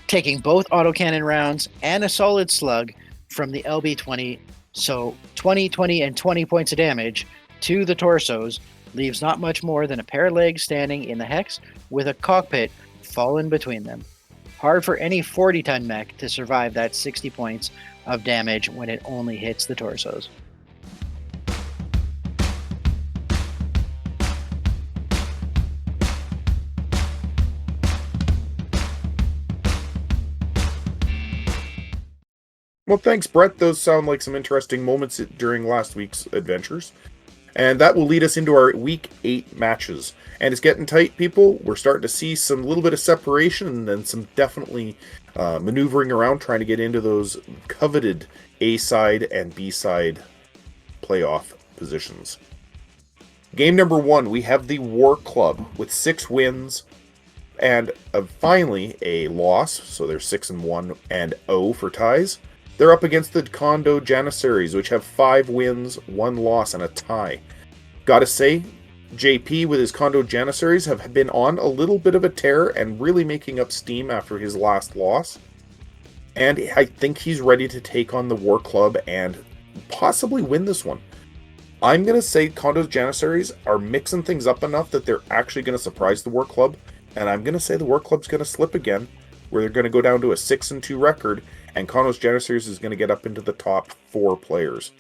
taking both autocannon rounds and a solid slug from the LB-20, so 20, 20, and 20 points of damage to the torsos, leaves not much more than a pair of legs standing in the hex with a cockpit fallen between them. Hard for any 40-ton mech to survive that 60 points of damage when it only hits the torsos. Well, thanks, Brett. Those sound like some interesting moments during last week's adventures. And that will lead us into our Week 8 matches. And it's getting tight, people. We're starting to see some little bit of separation and some definitely maneuvering around, trying to get into those coveted A-side and B-side playoff positions. Game number 1, we have the War Club with 6 wins, And finally, a loss. So they're 6-1 and 0 for ties. They're up against the Condo Janissaries, which have 5 wins, 1 loss, and a tie. Gotta say, JP with his Condo Janissaries have been on a little bit of a tear and really making up steam after his last loss. And I think he's ready to take on the War Club and possibly win this one. I'm going to say Condo Janissaries are mixing things up enough that they're actually going to surprise the War Club. And I'm going to say the War Club's going to slip again, where they're going to go down to a 6-2 record, and Condo's Janissaries is going to get up into the top 4 players.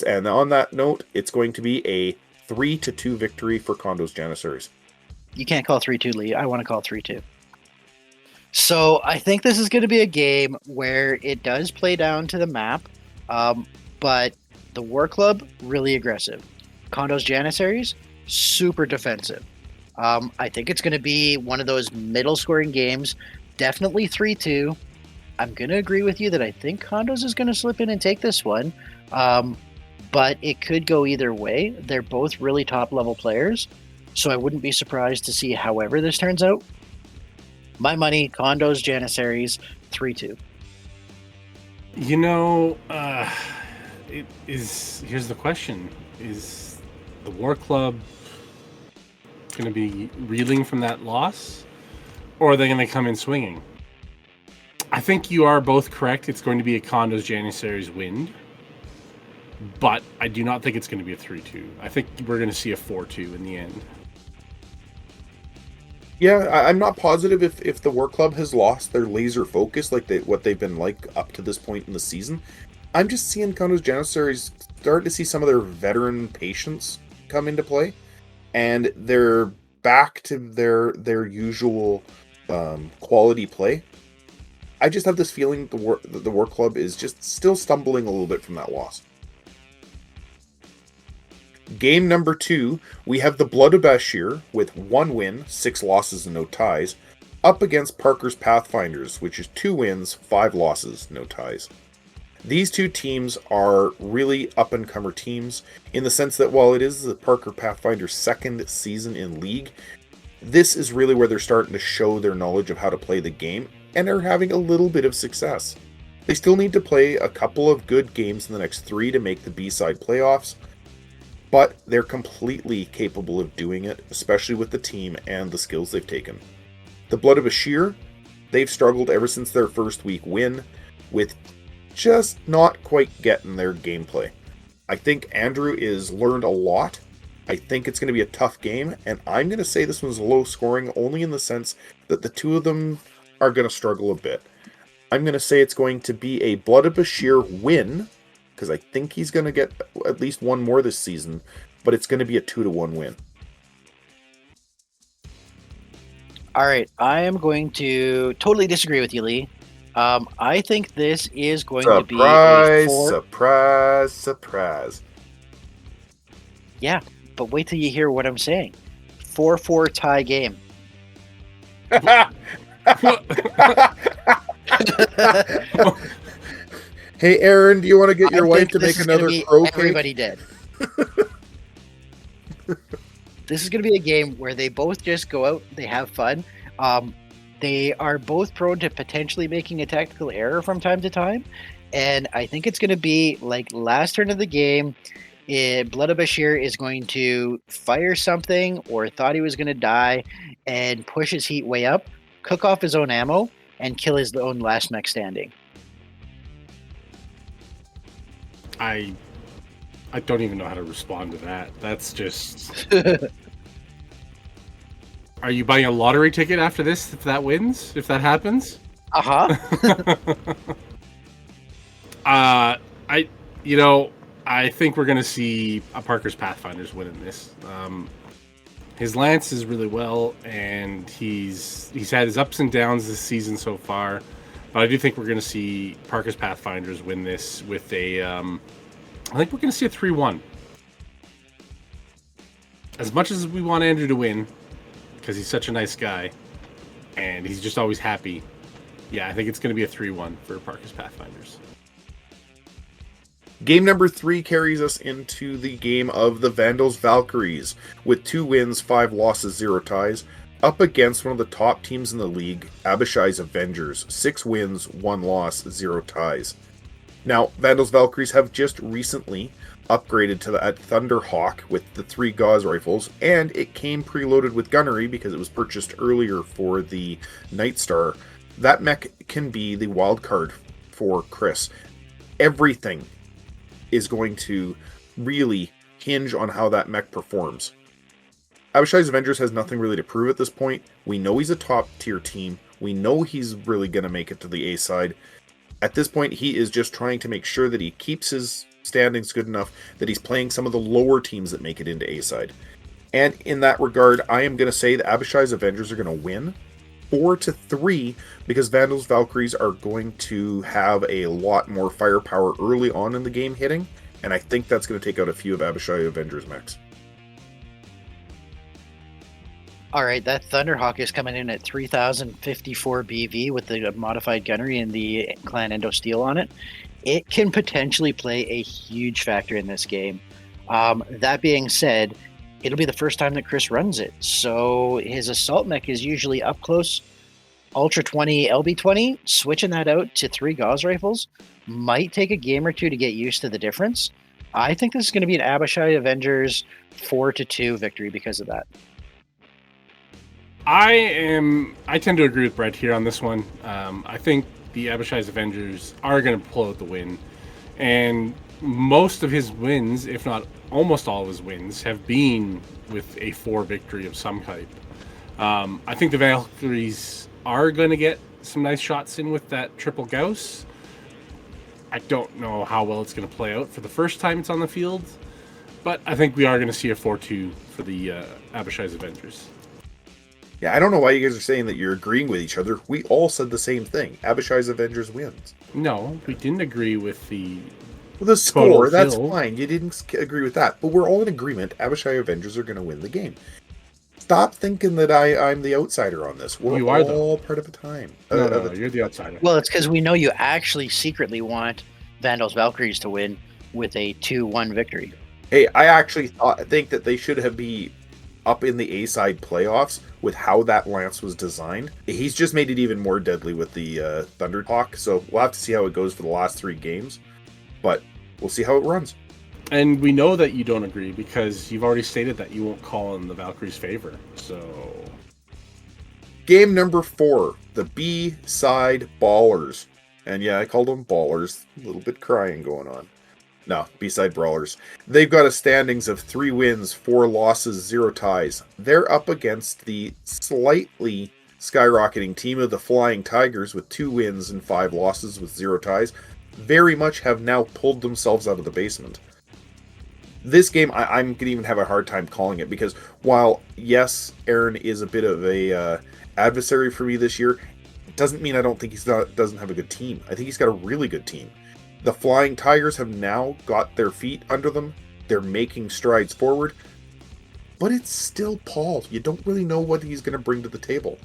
And on that note, it's going to be a 3-2 victory for Condo's Janissaries. You can't call 3-2, Lee. I want to call 3-2. So I think this is going to be a game where it does play down to the map, but the War Club, really aggressive. Condo's Janissaries, super defensive. I think it's going to be one of those middle scoring games, definitely 3-2. I'm going to agree with you that I think Condos is going to slip in and take this one, but it could go either way. They're both really top level players, so I wouldn't be surprised to see however this turns out. My money, Condos, Janissaries, 3-2. You know, here's the question. Is the War Club going to be reeling from that loss, or are they going to come in swinging? I think you are both correct. It's going to be a Condos Janissaries win, but I do not think it's going to be a 3-2. I think we're going to see a 4-2 in the end. Yeah, I'm not positive if the War Club has lost their laser focus like what they've been like up to this point in the season. I'm just seeing Condos Janissaries start to see some of their veteran patience come into play, and they're back to their usual quality play. I just have this feeling the War Club is just still stumbling a little bit from that loss. Game number 2, we have the Blood of Bashir with 1 win, 6 losses, and no ties, up against Parker's Pathfinders, which is 2 wins, 5 losses, no ties. These two teams are really up-and-comer teams in the sense that while it is the Parker Pathfinder's second season in League, this is really where they're starting to show their knowledge of how to play the game, and are having a little bit of success. They still need to play a couple of good games in the next 3 to make the B-side playoffs, but they're completely capable of doing it, especially with the team and the skills they've taken. The Blood of Bashir, they've struggled ever since their first week win, with just not quite getting their gameplay. I think Andrew is learned a lot. I think it's going to be a tough game, and I'm going to say this one's low scoring only in the sense that the two of them are going to struggle a bit. I'm going to say it's going to be a Blood of Bashir win, because I think he's going to get at least one more this season, but it's going to be a 2-1 win. All right, I am going to totally disagree with you, Lee. I think this is going to be a surprise. Yeah, but wait till you hear what I'm saying. 4-4 tie game. Hey, Aaron, do you want to get your wife to make another crow cake? Everybody dead. This is going to be a game where they both just go out, they have fun. They are both prone to potentially making a tactical error from time to time. And I think it's going to be like last turn of the game, Blood of Bashir is going to fire something or thought he was going to die and push his heat way up, cook off his own ammo, and kill his own last mech standing. I don't even know how to respond to that. That's just... Are you buying a lottery ticket after this if that wins? If that happens? Uh-huh. I think we're going to see a Parker's Pathfinders winning this. His Lance is really well, and he's had his ups and downs this season so far. But I do think we're going to see Parker's Pathfinders win this with a... I think we're going to see a 3-1. As much as we want Andrew to win, because he's such a nice guy, and he's just always happy, yeah, I think it's going to be a 3-1 for Parker's Pathfinders. Game number 3 carries us into the game of the Vandals Valkyries, with 2 wins, 5 losses, 0 ties, up against one of the top teams in the league, Abishai's Avengers. 6 wins, 1 loss, 0 ties. Now, Vandal's Valkyries have just recently upgraded to that Thunderhawk with the 3 Gauss rifles, and it came preloaded with gunnery because it was purchased earlier for the Nightstar. That mech can be the wild card for Chris. Everything is going to really hinge on how that mech performs. Abishai's Avengers has nothing really to prove at this point. We know he's a top tier team. We know he's really going to make it to the A side. At this point, he is just trying to make sure that he keeps his standings good enough that he's playing some of the lower teams that make it into A side. And in that regard, I am going to say that Abishai's Avengers are going to win 4-3 because Vandal's Valkyries are going to have a lot more firepower early on in the game hitting, and I think that's going to take out a few of Abishai Avengers mechs. All right, that Thunderhawk is coming in at 3,054 BV with the modified gunnery and the Clan Endo Steel on it. It can potentially play a huge factor in this game. That being said, it'll be the first time that Chris runs it. So his assault mech is usually up close, Ultra 20, LB 20. Switching that out to 3 Gauss rifles might take a game or two to get used to the difference. I think this is going to be an Abishai Avengers 4-2 victory because of that. I tend to agree with Brett here on this one. I think the Abishai's Avengers are going to pull out the win, and most of his wins, if not almost all of his wins, have been with a 4 victory of some type. I think the Valkyries are going to get some nice shots in with that triple Gauss. I don't know how well it's going to play out for the first time it's on the field, but I think we are going to see a 4-2 for the Abishai's Avengers. Yeah, I don't know why you guys are saying that you're agreeing with each other. We all said the same thing. Abishai's Avengers wins. No, we didn't agree with the score. That's fill. fine. You didn't agree with that. But we're all in agreement. Abishai Avengers are going to win the game. Stop thinking that I'm the outsider on this. We're all part of a time. No, you're the outsider. Well, it's because we know you actually secretly want Vandal's Valkyries to win with a 2-1 victory. Hey, I actually think that they should have been up in the A-side playoffs with how that lance was designed. He's just made it even more deadly with the Thunderhawk, so we'll have to see how it goes for the last 3 games, but we'll see how it runs. And we know that you don't agree because you've already stated that you won't call in the Valkyries' favor, so... Game number 4, the B-side Ballers. And yeah, I called them Ballers. A little bit crying going on. No, B-side Brawlers. They've got a standings of 3 wins, 4 losses, 0 ties. They're up against the slightly skyrocketing team of the Flying Tigers with 2 wins and 5 losses with 0 ties. Very much have now pulled themselves out of the basement. This game, I'm going to even have a hard time calling it because while, yes, Aaron is a bit of a adversary for me this year, it doesn't mean I don't think doesn't have a good team. I think he's got a really good team. The Flying Tigers have now got their feet under them. They're making strides forward. But it's still Paul. You don't really know what he's going to bring to the table.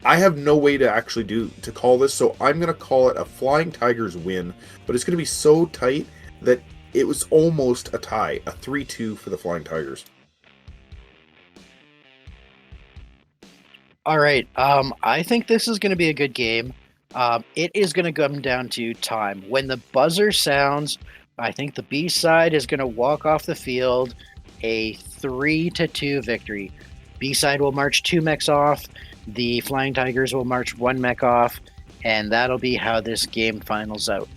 I have no way to actually to call this, so I'm going to call it a Flying Tigers win. But it's going to be so tight that it was almost a tie. A 3-2 for the Flying Tigers. All right. I think this is going to be a good game. It is going to come down to time. When the buzzer sounds, I think the B side is going to walk off the field a 3-2 victory. B side will march 2 mechs off. The Flying Tigers will march 1 mech off, and that'll be how this game finals out.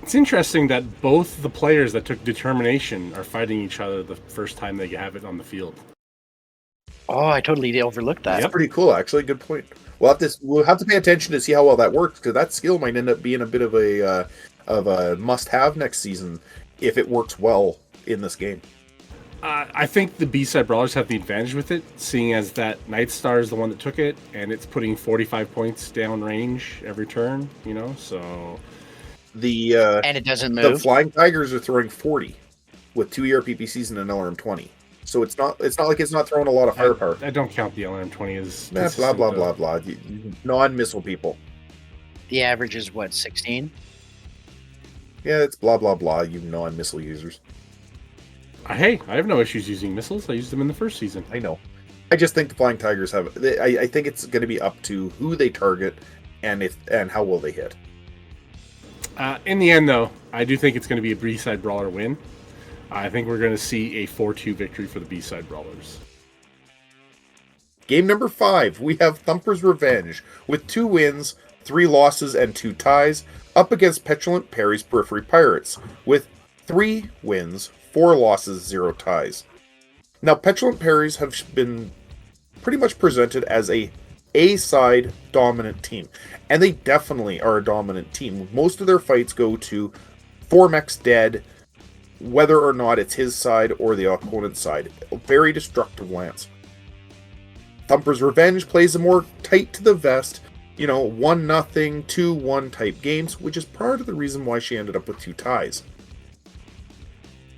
It's interesting that both the players that took determination are fighting each other the first time they have it on the field. Oh, I totally overlooked that. That's pretty cool, actually. Good point. We'll have to pay attention to see how well that works, because that skill might end up being a bit of a must-have next season if it works well in this game. I think the B-side Brawlers have the advantage with it, seeing as that Nightstar is the one that took it, and it's putting 45 points down range every turn, so... And it doesn't move. The Flying Tigers are throwing 40 with 2 ERPPCs and an LRM-20. So it's not like it's not throwing a lot of firepower. I don't count the LRM-20 as... Blah, blah, blah, blah. Non-missile people. The average is what, 16? Yeah, it's blah, blah, blah, you non-missile users. Hey, I have no issues using missiles. I used them in the first season. I know. I just think the Flying Tigers have. I think it's going to be up to who they target and how well they hit. In the end, though, I do think it's going to be a B-side brawler win. I think we're going to see a 4-2 victory for the B-side brawlers. Game number 5, we have Thumper's Revenge with 2 wins, 3 losses, and 2 ties, up against Petulant Perry's Periphery Pirates with 3 wins, 4 losses, 0 ties. Now, Petulant Perry's have been pretty much presented as A-side dominant team, and they definitely are a dominant team. Most of their fights go to 4 mechs dead, whether or not it's his side or the opponent's side. A very destructive lance. Thumper's Revenge plays a more tight to the vest, 1-0, 2-1 type games, which is part of the reason why she ended up with 2 ties.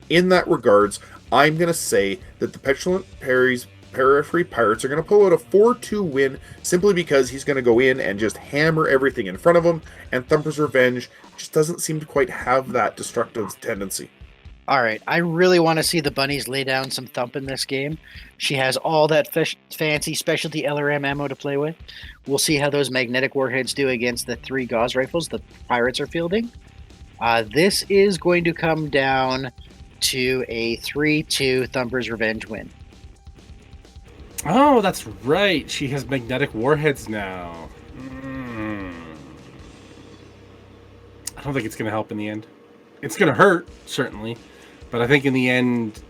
In that regards, I'm going to say that the Petulant Perry's Periphery Pirates are going to pull out a 4-2 win simply because he's going to go in and just hammer everything in front of him, and Thumper's Revenge just doesn't seem to quite have that destructive tendency. All right, I really want to see the bunnies lay down some thump in this game. She has all that fancy specialty LRM ammo to play with. We'll see how those magnetic warheads do against the 3 Gauss rifles the pirates are fielding. This is going to come down to a 3-2 Thumper's Revenge win. Oh, that's right. She has magnetic warheads now. I don't think it's going to help in the end. It's going to hurt, certainly. But I think in the end,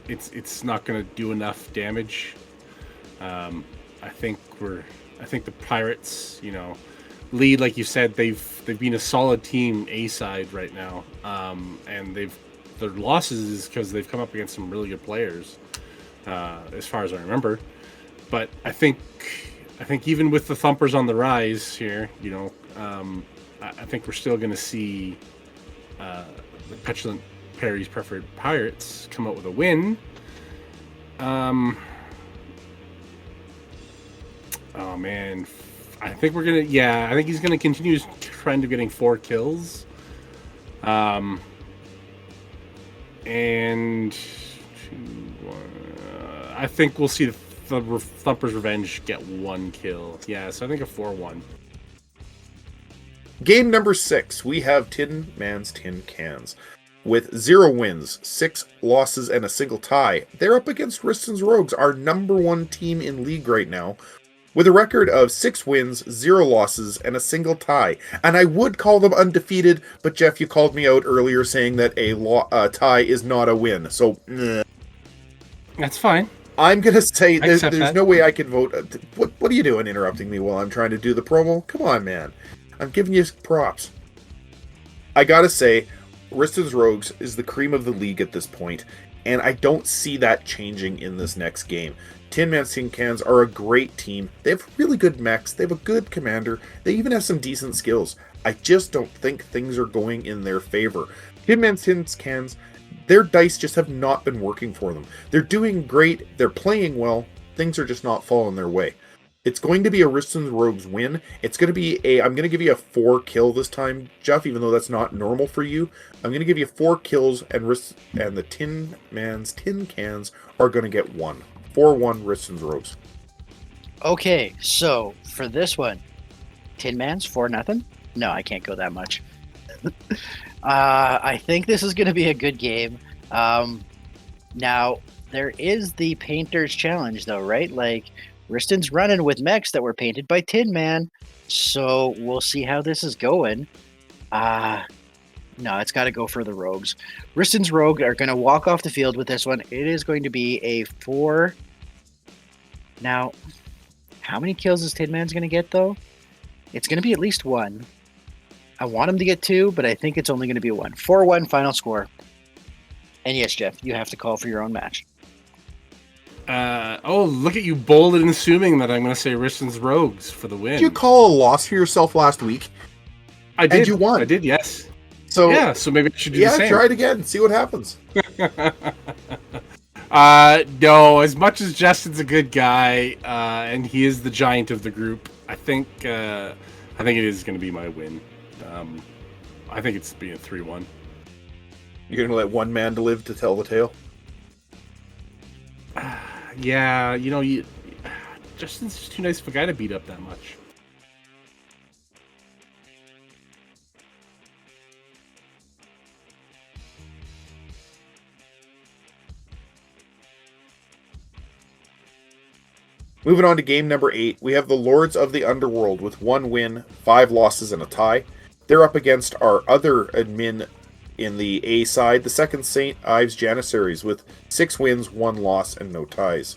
it's not going to do enough damage. I think the Pirates, lead, like you said, they've been a solid team A side right now, and their losses is because they've come up against some really good players, as far as I remember. But I think even with the Thumpers on the rise here, I think we're still going to see the Petulant Perry's Preferred Pirates come out with a win. Oh man, I think I think he's gonna continue his trend of getting 4 kills. And 2, 1, I think we'll see the Thumper's Revenge get 1 kill. Yeah, so I think a 4-1. Game number 6, we have Tin Man's Tin Cans. With 0 wins, 6 losses, and a single tie. They're up against Riston's Rogues, our number 1 team in league right now, with a record of 6 wins, 0 losses, and a single tie. And I would call them undefeated, but Geoff, you called me out earlier saying that a tie is not a win. So, that's fine. I'm going to say there's no way I can vote. What are you doing interrupting me while I'm trying to do the promo? Come on, man. I'm giving you props. I got to say, Riston's Rogues is the cream of the league at this point, and I don't see that changing in this next game. Tin Man's Tin Cans are a great team. They have really good mechs. They have a good commander. They even have some decent skills. I just don't think things are going in their favor. Tin Man's Tin Cans, their dice just have not been working for them. They're doing great. They're playing well. Things are just not falling their way. It's going to be a Riston's Rogues win. It's going to be I'm going to give you a 4 kill this time, Geoff, even though that's not normal for you. I'm going to give you 4 kills, and the Tin Man's Tin Cans are going to get 1. 4-1 Riston's Rogues. Okay, so for this one, Tin Man's 4-0? No, I can't go that much. I think this is going to be a good game. Now, there is the Painter's Challenge, though, right? Like, Riston's running with mechs that were painted by Tin Man, so we'll see how this is going. No, it's got to go for the Rogues. Riston's Rogue are going to walk off the field with this one. It is going to be a 4. Now, how many kills is Tin Man's going to get, though? It's going to be at least 1. I want him to get 2, but I think it's only going to be 1. 4-1 final score. And yes, Geoff, you have to call for your own match. Look at you bold and assuming that I'm going to say Riston's Rogues for the win. Did you call a loss for yourself last week? I did. And you won. I did, yes. So maybe I should do the same. Yeah, try it again. See what happens. No, as much as Justin's a good guy, and he is the giant of the group, I think it is going to be my win. I think it's being 3-1. You're going to let one man to live to tell the tale? Yeah, Justin's just too nice of a guy to beat up that much. Moving on to game number 8, we have the Lords of the Underworld with 1 win, 5 losses, and a tie. They're up against our other admin in the A side, the second St. Ives Janissaries, with 6 wins, 1 loss, and no ties.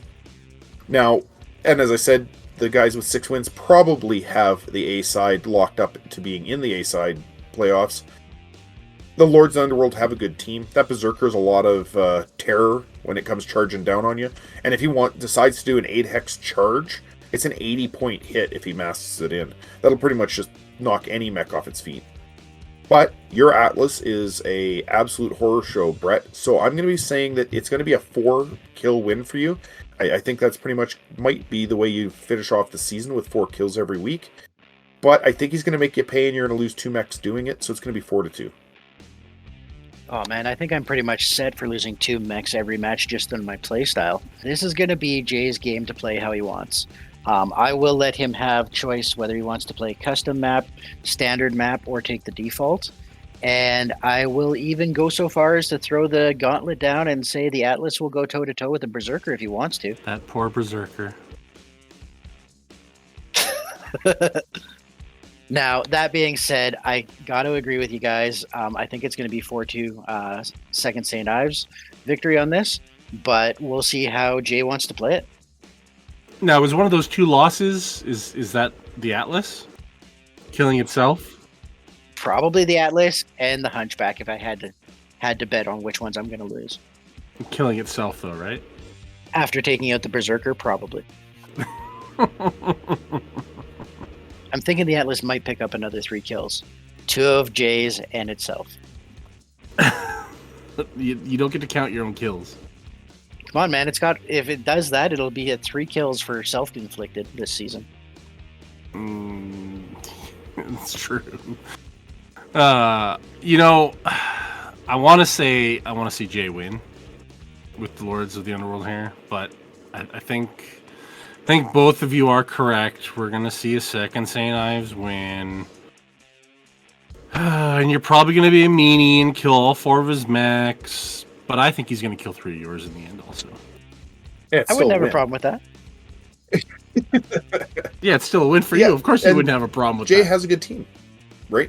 Now, and as I said, the guys with 6 wins probably have the A side locked up to being in the A side playoffs. The Lords of the Underworld have a good team. That Berserker is a lot of terror when it comes charging down on you. And if he decides to do an 8-hex charge, it's an 80-point hit if he masks it in. That'll pretty much just knock any mech off its feet. But your Atlas is a absolute horror show, Brett. So I'm going to be saying that it's going to be a 4-kill win for you. I think that's pretty much might be the way you finish off the season with 4 kills every week. But I think he's going to make you pay and you're going to lose 2 mechs doing it. So it's going to be 4-2. Oh man, I think I'm pretty much set for losing 2 mechs every match just in my playstyle. This is going to be Jay's game to play how he wants. I will let him have choice whether he wants to play custom map, standard map, or take the default. And I will even go so far as to throw the gauntlet down and say the Atlas will go toe-to-toe with the Berserker if he wants to. That poor Berserker. Now, that being said, I got to agree with you guys. I think it's going to be 4-2 second St. Ives victory on this, but we'll see how Jay wants to play it. Now, was one of those 2 losses, is that the Atlas killing itself? Probably the Atlas and the Hunchback if I had to bet on which ones I'm going to lose. Killing itself, though, right? After taking out the Berserker, probably. I'm thinking the Atlas might pick up another 3 kills. 2 of Jay's and itself. You don't get to count your own kills. Come on, man. If it does that, it'll be at 3 kills for self-inflicted this season. It's true. I want to see Jay win with the Lords of the Underworld here, but I think both of you are correct. We're gonna see a second St. Ives win, and you're probably gonna be a meanie and kill all 4 of his mechs. But I think he's gonna kill 3 of yours in the end, also. Yeah, I wouldn't have a problem with that. Yeah, it's still a win for you. Of course, you wouldn't have a problem with Jay that. Jay has a good team, right?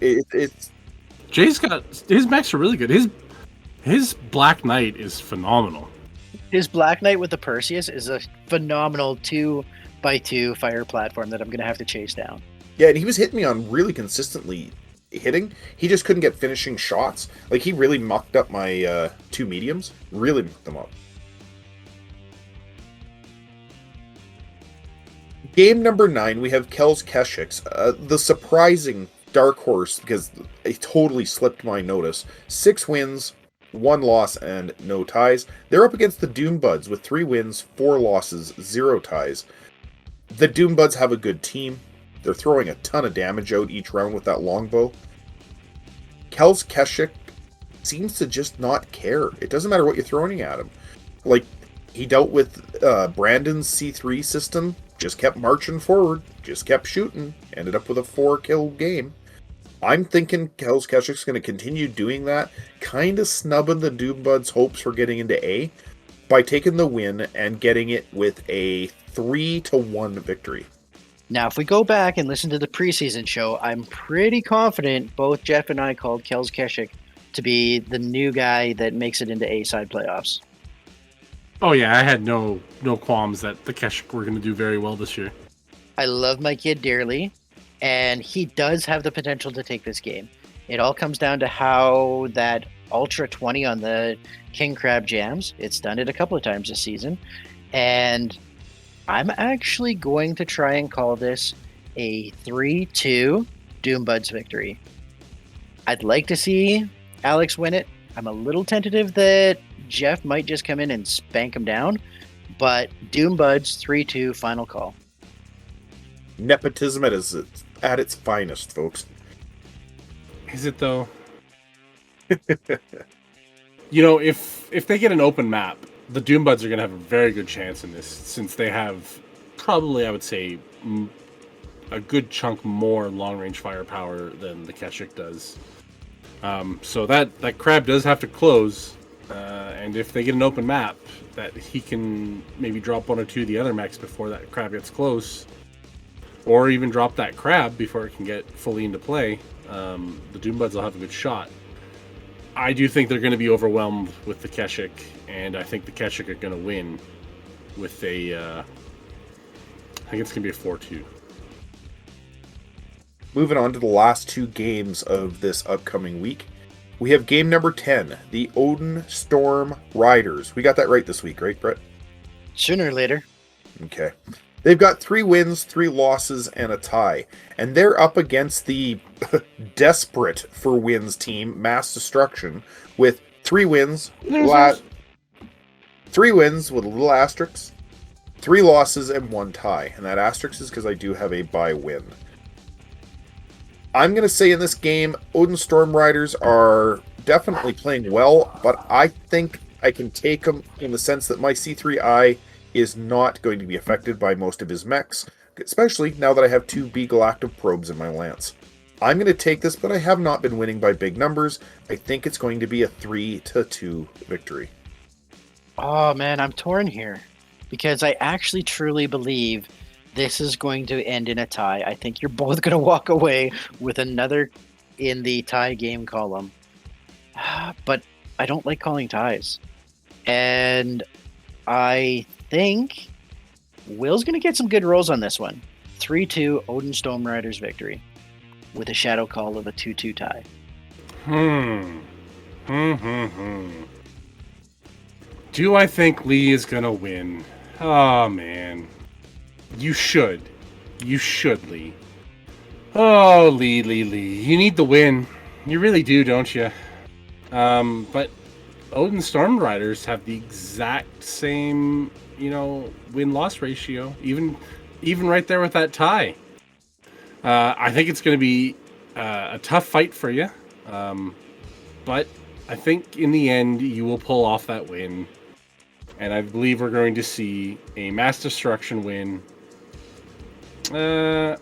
Jay's got his mechs are really good. His Black Knight is phenomenal. His Black Knight with the Perseus is a phenomenal 2x2 fire platform that I'm going to have to chase down. Yeah, and he was hitting me on really consistently hitting. He just couldn't get finishing shots. Like, he really mucked up my 2 mediums. Really mucked them up. Game number 9, we have Kel's Keshiks. The surprising dark horse, because it totally slipped my notice. 6 wins, 1 loss, and no ties. They're up against the Doom Buds with 3 wins, 4 losses, 0 ties. The Doom Buds have a good team. They're throwing a ton of damage out each round with that longbow. Kel's Keshik seems to just not care. It doesn't matter what you're throwing at him. Like, he dealt with Brandon's C3 system, just kept marching forward, just kept shooting, ended up with a 4-kill game. I'm thinking Kel's Keshik's going to continue doing that, kind of snubbing the Doom Buds' hopes for getting into A by taking the win and getting it with a 3-1 victory. Now, if we go back and listen to the preseason show, I'm pretty confident both Geoff and I called Kel's Keshik to be the new guy that makes it into A-side playoffs. Oh yeah, I had no qualms that the Keshik were going to do very well this year. I love my kid dearly, and he does have the potential to take this game. It all comes down to how that Ultra 20 on the King Crab jams. It's done it a couple of times this season, and I'm actually going to try and call this a 3-2 Doom Buds victory. I'd like to see Alex win it. I'm a little tentative that Geoff might just come in and spank him down, but Doom Buds 3-2 final call. Nepotism at its finest, folks. Is it though? You know, if they get an open map, the Doombuds are going to have a very good chance in this, since they have probably, I would say, a good chunk more long-range firepower than the Keshik does. So that crab does have to close, and if they get an open map, that he can maybe drop one or two of the other mechs before that crab gets close, or even drop that crab before it can get fully into play, the Doombuds will have a good shot. I do think they're going to be overwhelmed with the Keshik, and I think the Keshik are going to win with a, I think it's going to be a 4-2. Moving on to the last two games of this upcoming week. We have game number 10, the Odin Storm Riders. We got that right this week, right, Brett? Sooner or later. Okay. They've got 3 wins, 3 losses, and a tie. And they're up against the desperate for wins team, Mass Destruction, with 3 wins, 3 wins with a little asterisk, 3 losses, and 1 tie. And that asterisk is because I do have a bye win. I'm going to say in this game, Odin Storm Riders are definitely playing well, but I think I can take them in the sense that my C3I is not going to be affected by most of his mechs, especially now that I have 2 Beagle active probes in my lance. I'm going to take this, but I have not been winning by big numbers. I think it's going to be a 3-2 victory. Oh man, I'm torn here because I actually truly believe this is going to end in a tie. I think you're both going to walk away with another in the tie game column. But I don't like calling ties. And I think Will's going to get some good rolls on this one. 3-2 Odin Storm Riders victory with a shadow call of a 2-2 tie. Do I think Lee is going to win? Oh, man. You should. You should, Lee. Oh, Lee. You need the win. You really do, don't you? But Odin Storm Riders have the exact same, win-loss ratio. Even right there with that tie. I think it's going to be a tough fight for you. But I think in the end, you will pull off that win. And I believe we're going to see a Mass Destruction win. 3-2,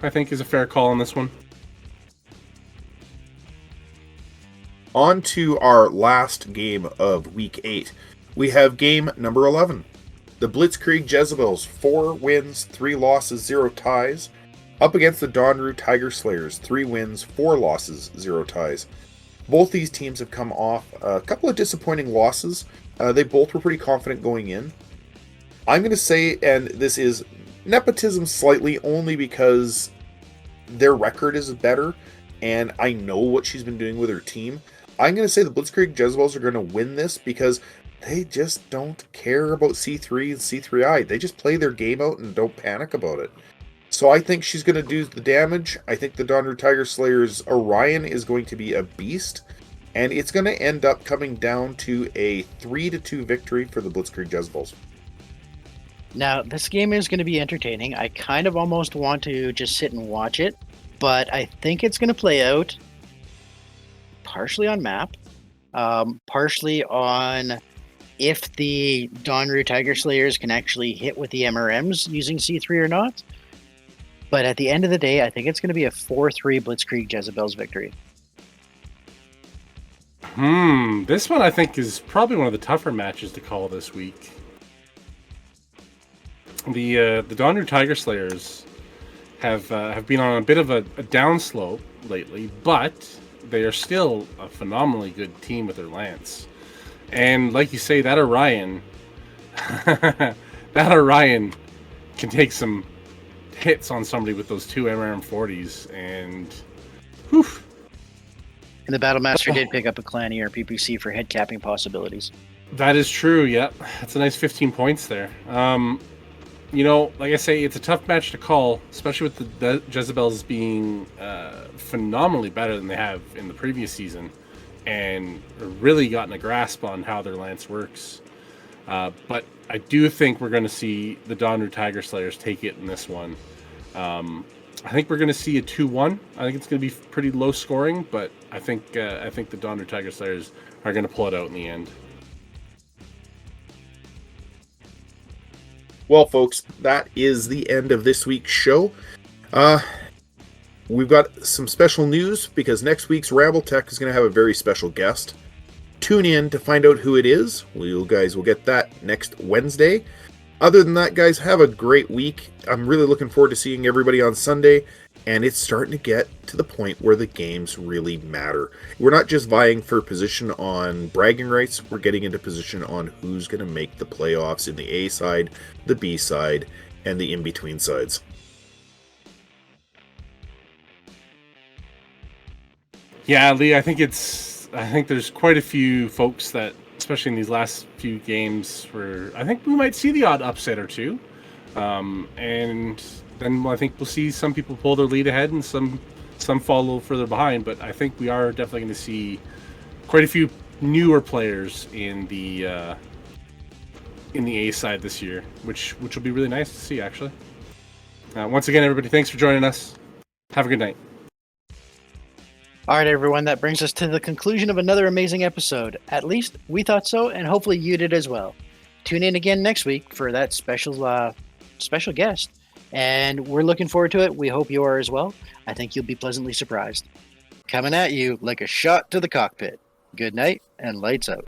I think, is a fair call on this one. On to our last game of Week 8. We have game number 11. The Blitzkrieg Jezebels, 4 wins, 3 losses, 0 ties. Up against the Donru Tiger Slayers, 3 wins, 4 losses, 0 ties. Both these teams have come off a couple of disappointing losses. They both were pretty confident going in. I'm going to say, and this is nepotism slightly, only because their record is better, and I know what she's been doing with her team. I'm going to say the Blitzkrieg Jezebels are going to win this because they just don't care about C3 and C3I. They just play their game out and don't panic about it. So I think she's going to do the damage. I think the Donru Tiger Slayer's Orion is going to be a beast, and it's going to end up coming down to a 3-2 victory for the Blitzkrieg Jezebels. Now, this game is going to be entertaining. I kind of almost want to just sit and watch it, but I think it's going to play out partially on map, partially on if the Donru Tiger Slayers can actually hit with the MRMs using C3 or not. But at the end of the day, I think it's going to be a 4-3 Blitzkrieg Jezebels victory. This one I think is probably one of the tougher matches to call this week. The Donru Tiger Slayers have been on a bit of a downslope lately, but they are still a phenomenally good team with their lance. And like you say, that Orion, can take some hits on somebody with those 2 MRM40s, and whew. And the Battlemaster did pick up a clan ER PPC for head capping possibilities. That is true, yep. That's a nice 15 points there. Like I say, it's a tough match to call, especially with the Jezebels being phenomenally better than they have in the previous season, and really gotten a grasp on how their lance works. But I do think we're going to see the Donru Tiger Slayers take it in this one. I think we're going to see a 2-1. I think it's going to be pretty low scoring, but I think the Donru Tiger Slayers are going to pull it out in the end. Well, folks, that is the end of this week's show. We've got some special news because next week's Ramble Tech is going to have a very special guest. Tune in to find out who it is. You guys will get that next Wednesday. Other than that, guys, have a great week. I'm really looking forward to seeing everybody on Sunday, and it's starting to get to the point where the games really matter. We're not just vying for position on bragging rights, we're getting into position on who's going to make the playoffs in the A side, the B side, and the in-between sides. Yeah, Lee, I think there's quite a few folks that, especially in these last few games, where I think we might see the odd upset or two. And then I think we'll see some people pull their lead ahead and some fall a little further behind. But I think we are definitely going to see quite a few newer players in the A side this year, which will be really nice to see, actually. Once again, everybody, thanks for joining us. Have a good night. All right, everyone, that brings us to the conclusion of another amazing episode. At least we thought so, and hopefully you did as well. Tune in again next week for that special guest, and we're looking forward to it. We hope you are as well. I think you'll be pleasantly surprised. Coming at you like a shot to the cockpit. Good night, and lights out.